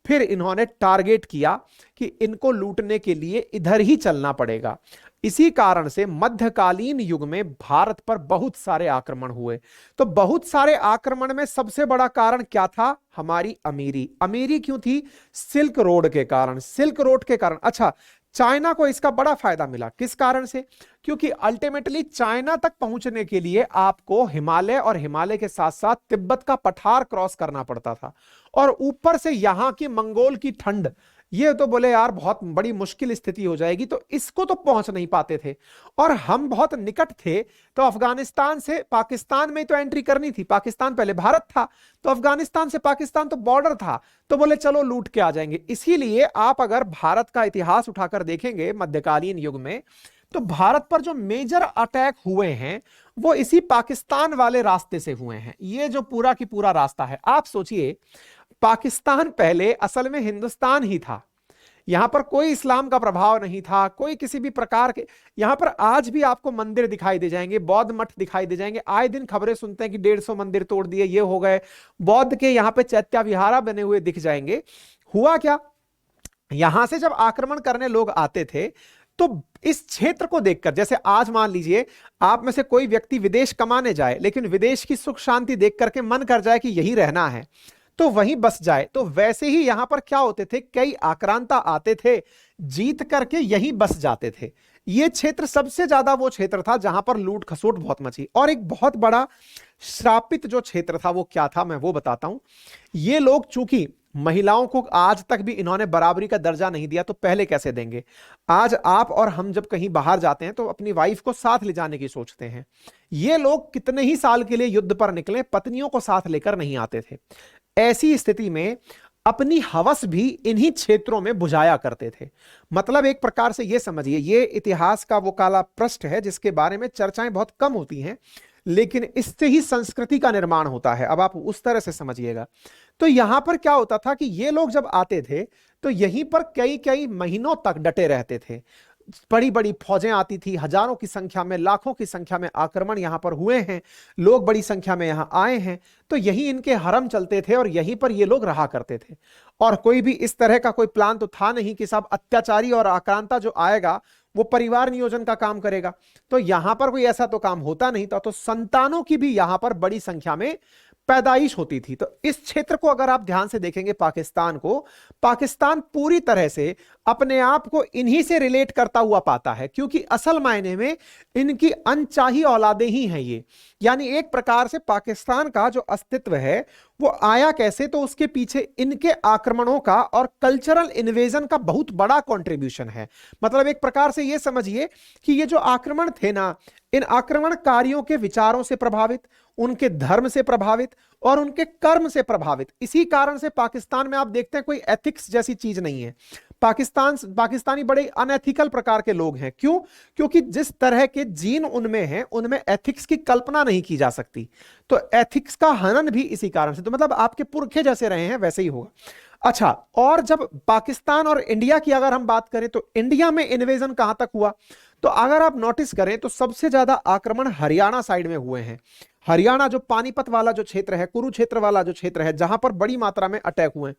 फिर इन्होंने टारगेट किया कि इनको लूटने के लिए इधर ही चलना पड़ेगा। इसी कारण से मध्यकालीन युग में भारत पर बहुत सारे आक्रमण हुए। तो बहुत सारे आक्रमण में सबसे बड़ा कारण क्या था? हमारी अमीरी। अमीरी क्यों थी? सिल्क रोड के कारण। सिल्क रोड के कारण। अच्छा, चाइना को इसका बड़ा फायदा मिला। किस कारण से? क्योंकि अल्टीमेटली चाइना तक पहुंचने के लिए आपको हिमालय और हिमालय के साथ साथ तिब्बत का पठार क्रॉस करना पड़ता था, और ऊपर से यहां की मंगोल की ठंड, ये तो बोले यार बहुत बड़ी मुश्किल स्थिति हो जाएगी, तो इसको तो पहुंच नहीं पाते थे। और हम बहुत निकट थे, तो अफगानिस्तान से पाकिस्तान में तो एंट्री करनी थी, पाकिस्तान पहले भारत था, तो अफगानिस्तान से पाकिस्तान तो बॉर्डर था, तो बोले चलो लूट के आ जाएंगे। इसीलिए आप अगर भारत का इतिहास उठाकर देखेंगे मध्यकालीन युग में, तो भारत पर जो मेजर अटैक हुए हैं वो इसी पाकिस्तान वाले रास्ते से हुए हैं। ये जो पूरा की पूरा रास्ता है, आप सोचिए पाकिस्तान पहले असल में हिंदुस्तान ही था, यहां पर कोई इस्लाम का प्रभाव नहीं था, कोई किसी भी प्रकार के, यहां पर आज भी आपको मंदिर दिखाई दे जाएंगे, बौद्ध मठ दिखाई दे जाएंगे। आए दिन खबरें सुनते हैं कि 150 मंदिर तोड़ दिए, ये हो गए, बौद्ध के यहां पे चैत्य विहारा बने हुए दिख जाएंगे। हुआ क्या, यहां से जब आक्रमण करने लोग आते थे, तो इस क्षेत्र को देखकर, जैसे आज मान लीजिए आप में से कोई व्यक्ति विदेश कमाने जाए, लेकिन विदेश की सुख शांति देख करके मन कर जाए कि यही रहना है, तो वहीं बस जाए। तो वैसे ही यहां पर क्या होते थे, कई आक्रांता आते थे, जीत करके यहीं बस जाते थे। यह क्षेत्र सबसे ज्यादा वो क्षेत्र था जहां पर लूट खसोट बहुत मची। और एक बहुत बड़ा श्रापित जो क्षेत्र था वो क्या था, मैं वो बताता हूं। ये लोग चूंकि महिलाओं को आज तक भी इन्होंने बराबरी का दर्जा नहीं दिया, तो पहले कैसे देंगे। आज आप और हम जब कहीं बाहर जाते हैं तो अपनी वाइफ को साथ ले जाने की सोचते हैं। ये लोग कितने ही साल के लिए युद्ध पर निकले, पत्नियों को साथ लेकर नहीं आते थे। ऐसी स्थिति में अपनी हवस भी इन्हीं क्षेत्रों में बुझाया करते थे। मतलब एक प्रकार से ये समझिए, ये इतिहास का वो काला पृष्ठ है जिसके बारे में चर्चाएं बहुत कम होती हैं, लेकिन इससे ही संस्कृति का निर्माण होता है। अब आप उस तरह से समझिएगा। तो यहां पर क्या होता था कि ये लोग जब आते थे तो यहीं पर कई कई महीनों तक डटे रहते थे। बड़ी बड़ी फौजें आती थी, हजारों की संख्या में, लाखों की संख्या में आक्रमण यहां पर हुए हैं, लोग बड़ी संख्या में यहां आए हैं, तो यही इनके हरम चलते थे और यहीं पर ये लोग रहा करते थे। और कोई भी इस तरह का कोई प्लान तो था नहीं कि सब अत्याचारी और आक्रांता जो आएगा वो परिवार नियोजन का काम करेगा। तो यहां पर कोई ऐसा तो काम होता नहीं था, तो संतानों की भी यहां पर बड़ी संख्या में पैदाइश होती थी। तो इस क्षेत्र को अगर आप ध्यान से देखेंगे, पाकिस्तान को, पाकिस्तान पूरी तरह से अपने आप को इन्हीं से रिलेट करता हुआ पाता है, क्योंकि असल मायने में इनकी अनचाही औलादे ही हैं ये। यानी एक प्रकार से पाकिस्तान का जो अस्तित्व है वो आया कैसे, तो उसके पीछे इनके आक्रमणों का और कल्चरल इन्वेजन का बहुत बड़ा कंट्रीब्यूशन है। मतलब एक प्रकार से ये समझिए कि ये जो आक्रमण थे ना, इन आक्रमणकारियों के विचारों से प्रभावित, उनके धर्म से प्रभावित और उनके कर्म से प्रभावित। इसी कारण से पाकिस्तान में आप देखते हैं कोई एथिक्स जैसी चीज नहीं है। पाकिस्तानी बड़े अनएथिकल प्रकार के लोग हैं। क्यों? क्योंकि जिस तरह के जीन उनमें हैं, उनमें एथिक्स की कल्पना नहीं की जा सकती। तो एथिक्स का हनन भी इसी कारण से, तो मतलब आपके पुरखे जैसे रहे हैं वैसे ही होगा। अच्छा, और जब पाकिस्तान और इंडिया की अगर हम बात करें, तो इंडिया में इन्वेजन कहां तक हुआ, तो अगर आप नोटिस करें तो सबसे ज्यादा आक्रमण हरियाणा साइड में हुए हैं। हरियाणा जो पानीपत वाला जो क्षेत्र है, कुरुक्षेत्र वाला जो क्षेत्र है, जहां पर बड़ी मात्रा में अटैक हुए।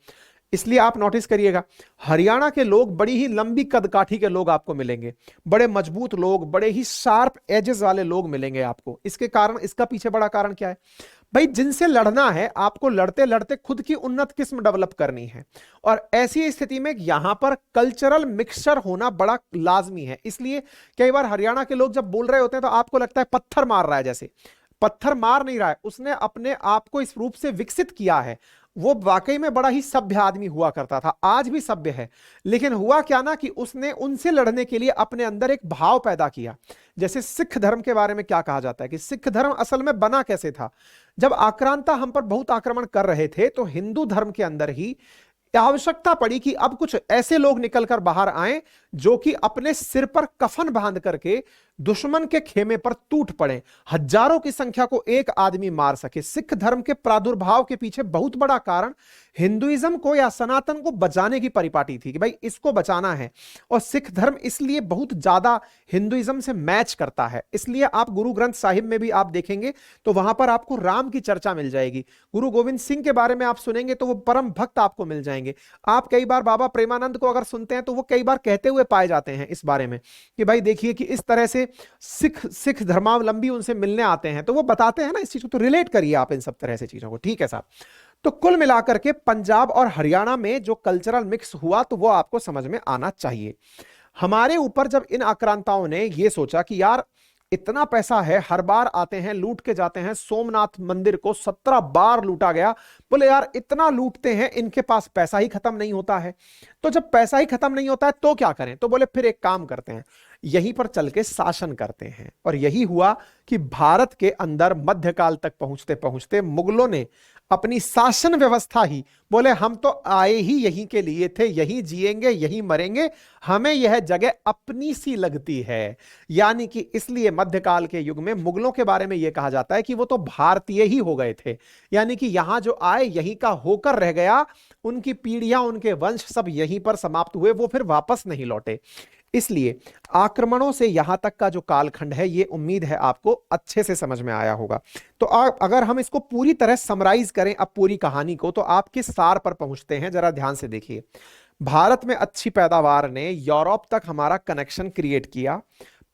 इसलिए आप नोटिस करिएगा, हरियाणा के लोग बड़ी ही लंबी कदकाठी के लोग आपको मिलेंगे, बड़े मजबूत लोग, बड़े ही शार्प एजेस वाले लोग मिलेंगे आपको। इसके कारण, इसका पीछे बड़ा कारण क्या है भाई, जिनसे लड़ना है आपको, लड़ते लड़ते खुद की उन्नत किस्म डेवलप करनी है। और ऐसी स्थिति में यहां पर कल्चरल मिक्सचर होना बड़ा लाजमी है। इसलिए कई बार हरियाणा के लोग जब बोल रहे होते हैं तो आपको लगता है पत्थर मार रहा है, जैसे पत्थर मार नहीं रहा है, उसने अपने आप को इस रूप से विकसित किया है। वो वाकई में बड़ा ही सभ्य आदमी हुआ करता था, आज भी सभ्य है। लेकिन हुआ क्या ना कि उसने उनसे लड़ने के लिए अपने अंदर एक भाव पैदा किया। जैसे सिख धर्म के बारे में क्या कहा जाता है कि सिख धर्म असल में बना कैसे था, जब आक्रांता हम पर बहुत आक्रमण कर रहे थे तो हिंदू धर्म के अंदर ही आवश्यकता पड़ी कि अब कुछ ऐसे लोग निकलकर बाहर आए जो कि अपने सिर पर कफन बांध करके दुश्मन के खेमे पर टूट पड़े, हजारों की संख्या को एक आदमी मार सके। सिख धर्म के प्रादुर्भाव के पीछे बहुत बड़ा कारण हिंदुइज्म को या सनातन को बचाने की परिपाटी थी कि भाई इसको बचाना है। और सिख धर्म इसलिए बहुत ज्यादा हिंदुइज्म से मैच करता है। इसलिए आप गुरु ग्रंथ साहिब में भी आप देखेंगे तो वहां पर आपको राम की चर्चा मिल जाएगी। गुरु गोविंद सिंह के बारे में आप सुनेंगे तो वो परम भक्त आपको मिल जाएंगे। आप कई बार बाबा प्रेमानंद को अगर सुनते हैं तो वो कई बार कहते हुए पाए जाते हैं इस बारे में कि भाई देखिए कि इस तरह से सिख धर्मावलंबी उनसे मिलने आते हैं, तो वो बताते हैं ना इस चीज को। तो रिलेट करिए आप इन सब तरह से चीजों को, ठीक है साहब। तो कुल मिलाकर के पंजाब और हरियाणा में जो कल्चरल मिक्स हुआ तो वो आपको समझ में आना चाहिए। हमारे ऊपर जब इन आक्रांताओं ने ये सोचा कि यार इतना पैसा है, हर बार आते हैं लूट के जाते हैं, सोमनाथ मंदिर को 17 बार लूटा गया, बोले यार इतना लूटते हैं, इनके पास पैसा ही खत्म नहीं होता है। तो जब पैसा ही खत्म नहीं होता है तो क्या करें, तो बोले फिर एक काम करते हैं, यहीं पर चल के शासन करते हैं। और यही हुआ कि भारत के अंदर मध्यकाल तक पहुंचते पहुंचते मुगलों ने अपनी शासन व्यवस्था ही, बोले हम तो आए ही यहीं के लिए थे, यहीं जिएंगे यहीं मरेंगे, हमें यह जगह अपनी सी लगती है। यानी कि इसलिए मध्यकाल के युग में मुगलों के बारे में यह कहा जाता है कि वो तो भारतीय ही हो गए थे, यानी कि यहां जो आए यहीं का होकर रह गया, उनकी पीढ़ियां उनके वंश सब यहीं पर समाप्त हुए, वो फिर वापस नहीं लौटे। इसलिए आक्रमणों से यहां तक का जो कालखंड है, ये उम्मीद है आपको अच्छे से समझ में आया होगा। तो अगर हम इसको पूरी तरह समराइज करें अब पूरी कहानी को, तो आप किस सार पर पहुंचते हैं जरा ध्यान से देखिए। भारत में अच्छी पैदावार ने यूरोप तक हमारा कनेक्शन क्रिएट किया,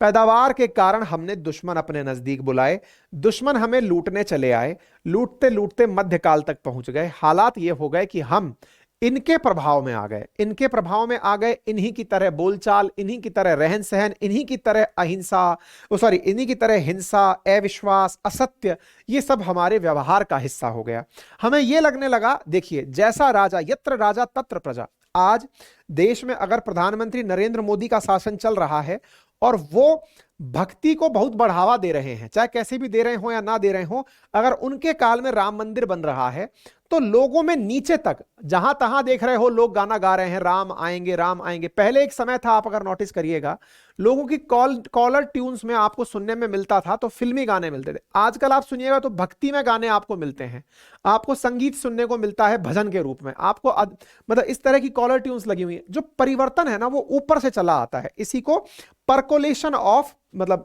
पैदावार के कारण हमने दुश्मन अपने नजदीक बुलाए, दुश्मन हमें लूटने चले आए, लूटते लूटते मध्यकाल तक पहुंच गए। हालात ये हो गए कि हम इनके प्रभाव में आ गए, इनके प्रभाव में आ गए, इन्हीं की तरह बोलचाल, इन्हीं की तरह रहन सहन, इन्हीं की तरह अहिंसा, इन्हीं की तरह हिंसा, अविश्वास, असत्य, ये सब हमारे व्यवहार का हिस्सा हो गया। हमें यह लगने लगा, देखिए जैसा राजा यत्र राजा तत्र प्रजा। आज देश में अगर प्रधानमंत्री नरेंद्र मोदी का शासन चल रहा है और वो भक्ति को बहुत बढ़ावा दे रहे हैं, चाहे कैसे भी दे रहे हो या ना दे रहे हो, अगर उनके काल में राम मंदिर बन रहा है तो लोगों में नीचे तक जहां तहां देख रहे हो लोग गाना गा रहे हैं, राम आएंगे राम आएंगे। पहले एक समय था, आप अगर नोटिस करिएगा, लोगों की कॉलर ट्यून्स में आपको सुनने में मिलता था तो फिल्मी गाने मिलते थे। आजकल आप सुनिएगा तो भक्ति में गाने आपको मिलते हैं, आपको संगीत सुनने को मिलता है भजन के रूप में, आपको मतलब इस तरह की कॉलर ट्यून्स लगी हुई है। जो परिवर्तन है ना वो ऊपर से चला आता है, इसी को परकोलेशन ऑफ मतलब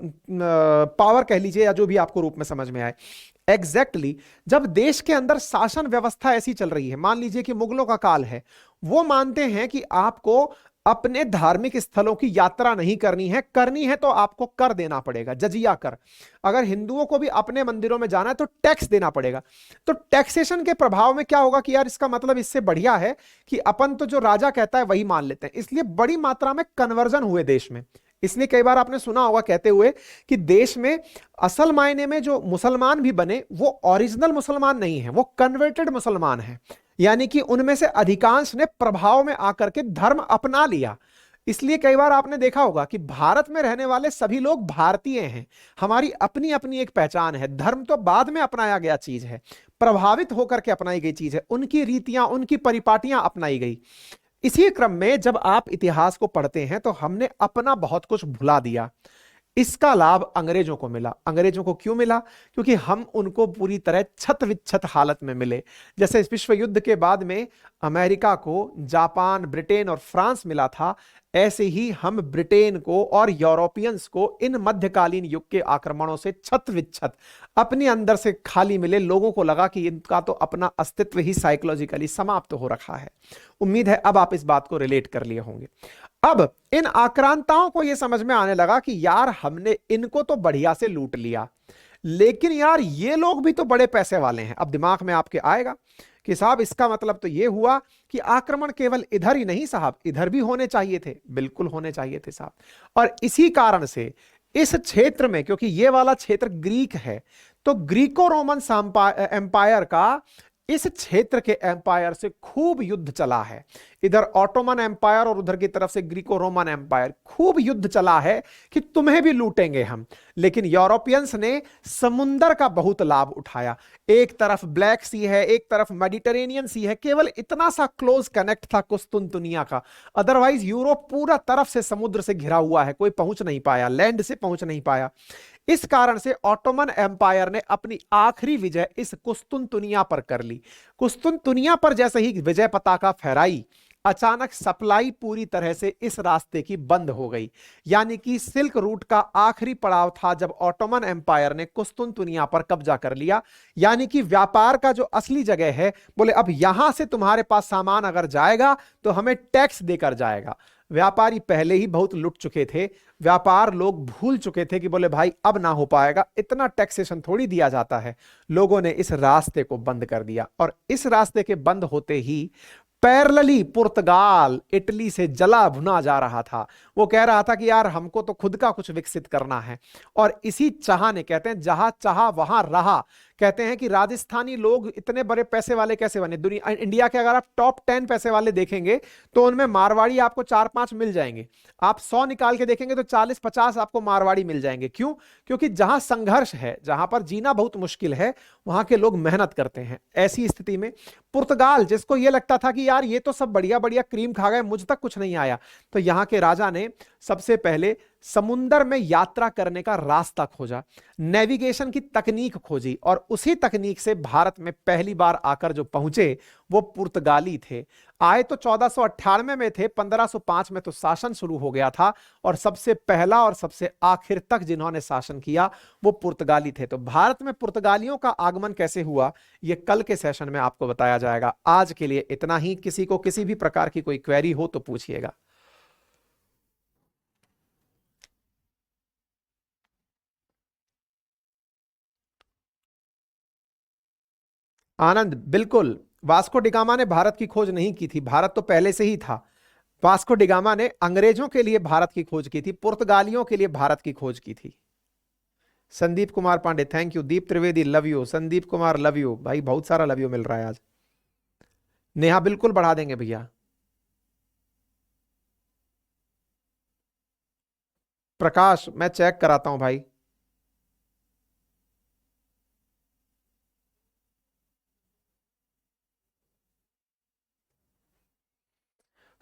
पावर कह लीजिए, या जो भी आपको रूप में समझ में आए। एग्जैक्टली जब देश के अंदर शासन व्यवस्था ऐसी चल रही है, मान लीजिए कि मुगलों का काल है, वो मानते हैं कि आपको अपने धार्मिक स्थलों की यात्रा नहीं करनी है तो आपको कर देना पड़ेगा, जजिया कर। अगर हिंदुओं को भी अपने मंदिरों में जाना है तो टैक्स देना पड़ेगा। तो टैक्सेशन के प्रभाव में क्या होगा कि यार इसका मतलब इससे बढ़िया है कि अपन तो जो राजा कहता है वही मान लेते हैं। इसलिए बड़ी मात्रा में कन्वर्जन हुए देश में। इसलिए कई बार आपने सुना होगा कहते हुए कि देश में असल मायने में जो मुसलमान भी बने वो ओरिजिनल मुसलमान नहीं है, वो कन्वर्टेड मुसलमान है, यानी कि उनमें से अधिकांश ने प्रभाव में आकर के धर्म अपना लिया। इसलिए कई बार आपने देखा होगा कि भारत में रहने वाले सभी लोग भारतीय हैं, हमारी अपनी अपनी एक पहचान है, धर्म तो बाद में अपनाया गया चीज है, प्रभावित होकर के अपनाई गई चीज है, उनकी रीतियां उनकी परिपाटियां अपनाई गई। इसी क्रम में जब आप इतिहास को पढ़ते हैं तो हमने अपना बहुत कुछ भुला दिया। इसका लाभ अंग्रेजों को मिला। अंग्रेजों को क्यों मिला? क्योंकि हम उनको पूरी तरह छत विच्छत हालत में मिले। जैसे इस विश्व युद्ध के बाद में अमेरिका को जापान, ब्रिटेन और फ्रांस मिला था, ऐसे ही हम ब्रिटेन को और यूरोपियंस को इन मध्यकालीन युग के आक्रमणों से छत विच्छत अपने अंदर से खाली मिले। लोगों को लगा कि इनका तो अपना अस्तित्व ही साइकोलॉजिकली समाप्त हो रखा है। उम्मीद है अब आप इस बात को रिलेट कर लिए होंगे। अब इन आक्रांताओं को यह समझ में आने लगा कि यार हमने इनको तो बढ़िया से लूट लिया, लेकिन यार ये लोग भी तो बड़े पैसे वाले हैं। अब दिमाग में आपके आएगा कि साहब इसका मतलब तो यह हुआ कि आक्रमण केवल इधर ही नहीं साहब, इधर भी होने चाहिए थे। बिल्कुल होने चाहिए थे साहब। और इसी कारण से इस क्षेत्र में, क्योंकि यह वाला क्षेत्र ग्रीक है, तो ग्रीको रोमन एम्पायर का इस क्षेत्र के एम्पायर से खूब युद्ध चला है। इधर ऑटोमन एम्पायर और उधर की तरफ से ग्रीको रोमन एम्पायर, खूब युद्ध चला है कि तुम्हें भी लूटेंगे हम। लेकिन यूरोपियंस ने समुंदर का बहुत लाभ उठाया। एक तरफ ब्लैक सी है, एक तरफ मेडिटेरेनियन सी है, केवल इतना सा क्लोज कनेक्ट था कुस्तुनतुनिया का। अदरवाइज यूरोप पूरा तरफ से समुद्र से घिरा हुआ है, कोई पहुंच नहीं पाया, लैंड से पहुंच नहीं पाया। इस कारण से ऑटोमन एम्पायर ने अपनी आखिरी विजय इस कुस्तुनतुनिया पर कर ली। कुस्तुनतुनिया पर जैसे ही विजय पताका फहराई, अचानक सप्लाई पूरी तरह से इस रास्ते की बंद हो गई। यानी कि सिल्क रूट का आखिरी पड़ाव था जब ऑटोमन एम्पायर ने कुस्तुनतुनिया पर कब्जा कर लिया। यानी कि व्यापार का जो असली जगह है, बोले अब यहां से तुम्हारे पास सामान अगर जाएगा तो हमें टैक्स देकर जाएगा। व्यापारी पहले ही बहुत लुट चुके थे, व्यापार लोग भूल चुके थे कि बोले भाई अब ना हो पाएगा, इतना टैक्सेशन थोड़ी दिया जाता है। लोगों ने इस रास्ते को बंद कर दिया और इस रास्ते के बंद होते ही पैरेलली पुर्तगाल इटली से जला भुना जा रहा था। वो कह रहा था कि यार हमको तो खुद का कुछ विकसित करना है। और इसी चाह ने, कहते हैं जहां चाहा वहां रहा, कहते हैं कि राजस्थानी लोग इतने बड़े पैसे वाले कैसे बने। दुनिया, इंडिया के अगर आप टॉप 10 पैसे वाले देखेंगे तो उनमें मारवाड़ी आपको 4-5 मिल जाएंगे। आप 100 निकाल के देखेंगे तो 40-50 आपको मारवाड़ी मिल जाएंगे। क्यों? क्योंकि जहां संघर्ष है, जहां पर जीना बहुत मुश्किल है, वहां के लोग मेहनत करते हैं। ऐसी स्थिति में पुर्तगाल, जिसको यह लगता था कि यार ये तो सब बढ़िया बढ़िया क्रीम खा गए, मुझ तक कुछ नहीं आया, तो यहां के राजा ने सबसे पहले समुंदर में यात्रा करने का रास्ता खोजा, नेविगेशन की तकनीक खोजी, और उसी तकनीक से भारत में पहली बार आकर जो पहुंचे वो पुर्तगाली थे। आए तो 1498 में थे, 1505 में तो शासन शुरू हो गया था, और सबसे पहला और सबसे आखिर तक जिन्होंने शासन किया वो पुर्तगाली थे। तो भारत में पुर्तगालियों का आगमन कैसे हुआ ये कल के सेशन में आपको बताया जाएगा। आज के लिए इतना ही। किसी को किसी भी प्रकार की कोई क्वेरी हो तो पूछिएगा। आनंद, बिल्कुल। वास्को डिगामा ने भारत की खोज नहीं की थी, भारत तो पहले से ही था। वास्को डिगामा ने अंग्रेजों के लिए भारत की खोज की थी, पुर्तगालियों के लिए भारत की खोज की थी। Sandeep Kumar Pandey, thank you. Deep Trivedi, love you. Sandeep Kumar, love you भाई, बहुत सारा लव यू मिल रहा है आज। नेहा, बिल्कुल बढ़ा देंगे भैया। प्रकाश, मैं चेक कराता हूं भाई।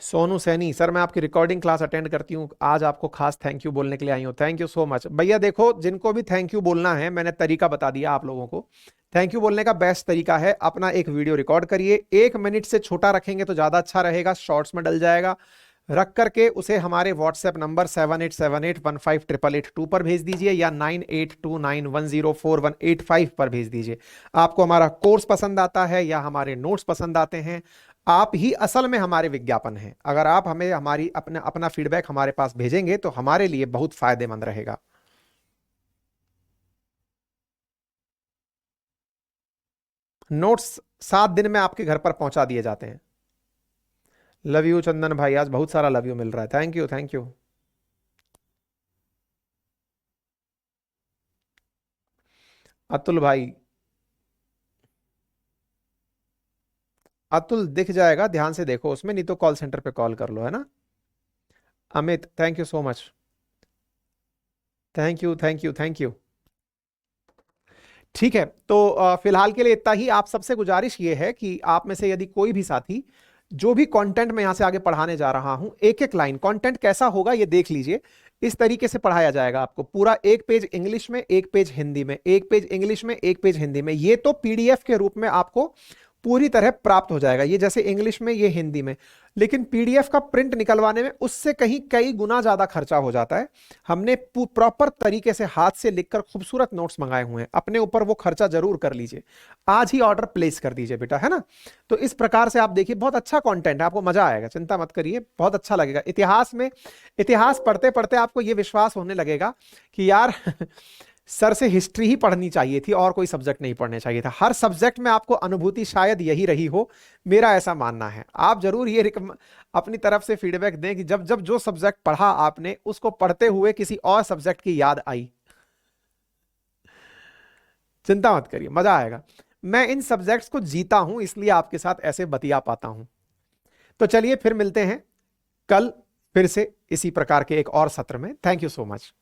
सोनू सैनी, सर मैं आपकी रिकॉर्डिंग क्लास अटेंड करती हूँ, आज आपको खास थैंक यू बोलने के लिए आई हूँ। थैंक यू सो मच भैया। देखो, जिनको भी थैंक यू बोलना है, मैंने तरीका बता दिया आप लोगों को। थैंक यू बोलने का बेस्ट तरीका है अपना एक वीडियो रिकॉर्ड करिए, 1 मिनट से छोटा रखेंगे तो ज्यादा अच्छा रहेगा, शॉर्ट्स में डल जाएगा। रख करके उसे हमारे व्हाट्सएप नंबर 7878158882 पर भेज दीजिए, या 9829104185 पर भेज दीजिए। आपको हमारा कोर्स पसंद आता है या हमारे नोट्स पसंद आते हैं, आप ही असल में हमारे विज्ञापन हैं। अगर आप हमें हमारी अपना फीडबैक हमारे पास भेजेंगे तो हमारे लिए बहुत फायदेमंद रहेगा। नोट्स 7 दिन में आपके घर पर पहुंचा दिए जाते हैं। लव यू चंदन भाई, आज बहुत सारा लव यू मिल रहा है। Thank you, thank you. Atul भाई, अतुल दिख जाएगा, ध्यान से देखो उसमें, नहीं तो कॉल सेंटर पे कॉल कर लो, है ना। Amit, thank you so much. Thank you, thank you, thank you. ठीक है, तो फिलहाल के लिए इतना ही। आप सबसे गुजारिश ये है कि आप में से यदि कोई भी साथी, जो भी कंटेंट मैं यहां से आगे पढ़ाने जा रहा हूं, एक एक लाइन कंटेंट कैसा होगा ये देख लीजिए। इस तरीके से पढ़ाया जाएगा आपको, पूरा 1 पेज इंग्लिश में, 1 पेज हिंदी में, 1 पेज इंग्लिश में, 1 पेज हिंदी में। ये तो पीडीएफ के रूप में आपको पूरी तरह प्राप्त हो जाएगा, ये जैसे इंग्लिश में, ये हिंदी में। लेकिन पीडीएफ का प्रिंट निकलवाने में उससे कहीं कई गुना ज्यादा खर्चा हो जाता है। हमने प्रॉपर तरीके से हाथ से लिखकर खूबसूरत नोट्स मंगाए हुए हैं, अपने ऊपर वो खर्चा जरूर कर लीजिए। आज ही ऑर्डर प्लेस कर दीजिए बेटा, है ना। तो इस प्रकार से आप देखिए, बहुत अच्छा कंटेंट है, आपको मजा आएगा, चिंता मत करिए, बहुत अच्छा लगेगा। इतिहास में, इतिहास पढ़ते पढ़ते आपको ये विश्वास होने लगेगा कि यार सर से हिस्ट्री ही पढ़नी चाहिए थी और कोई सब्जेक्ट नहीं पढ़ने चाहिए था। हर सब्जेक्ट में आपको अनुभूति शायद यही रही हो, मेरा ऐसा मानना है। आप जरूर ये अपनी तरफ से फीडबैक दें कि जब जब जो सब्जेक्ट पढ़ा आपने, उसको पढ़ते हुए किसी और सब्जेक्ट की याद आई। चिंता मत करिए, मजा आएगा। मैं इन सब्जेक्ट्स को जीता हूं, इसलिए आपके साथ ऐसे बतिया पाता हूं। तो चलिए फिर मिलते हैं कल फिर से इसी प्रकार के एक और सत्र में। Thank you so much.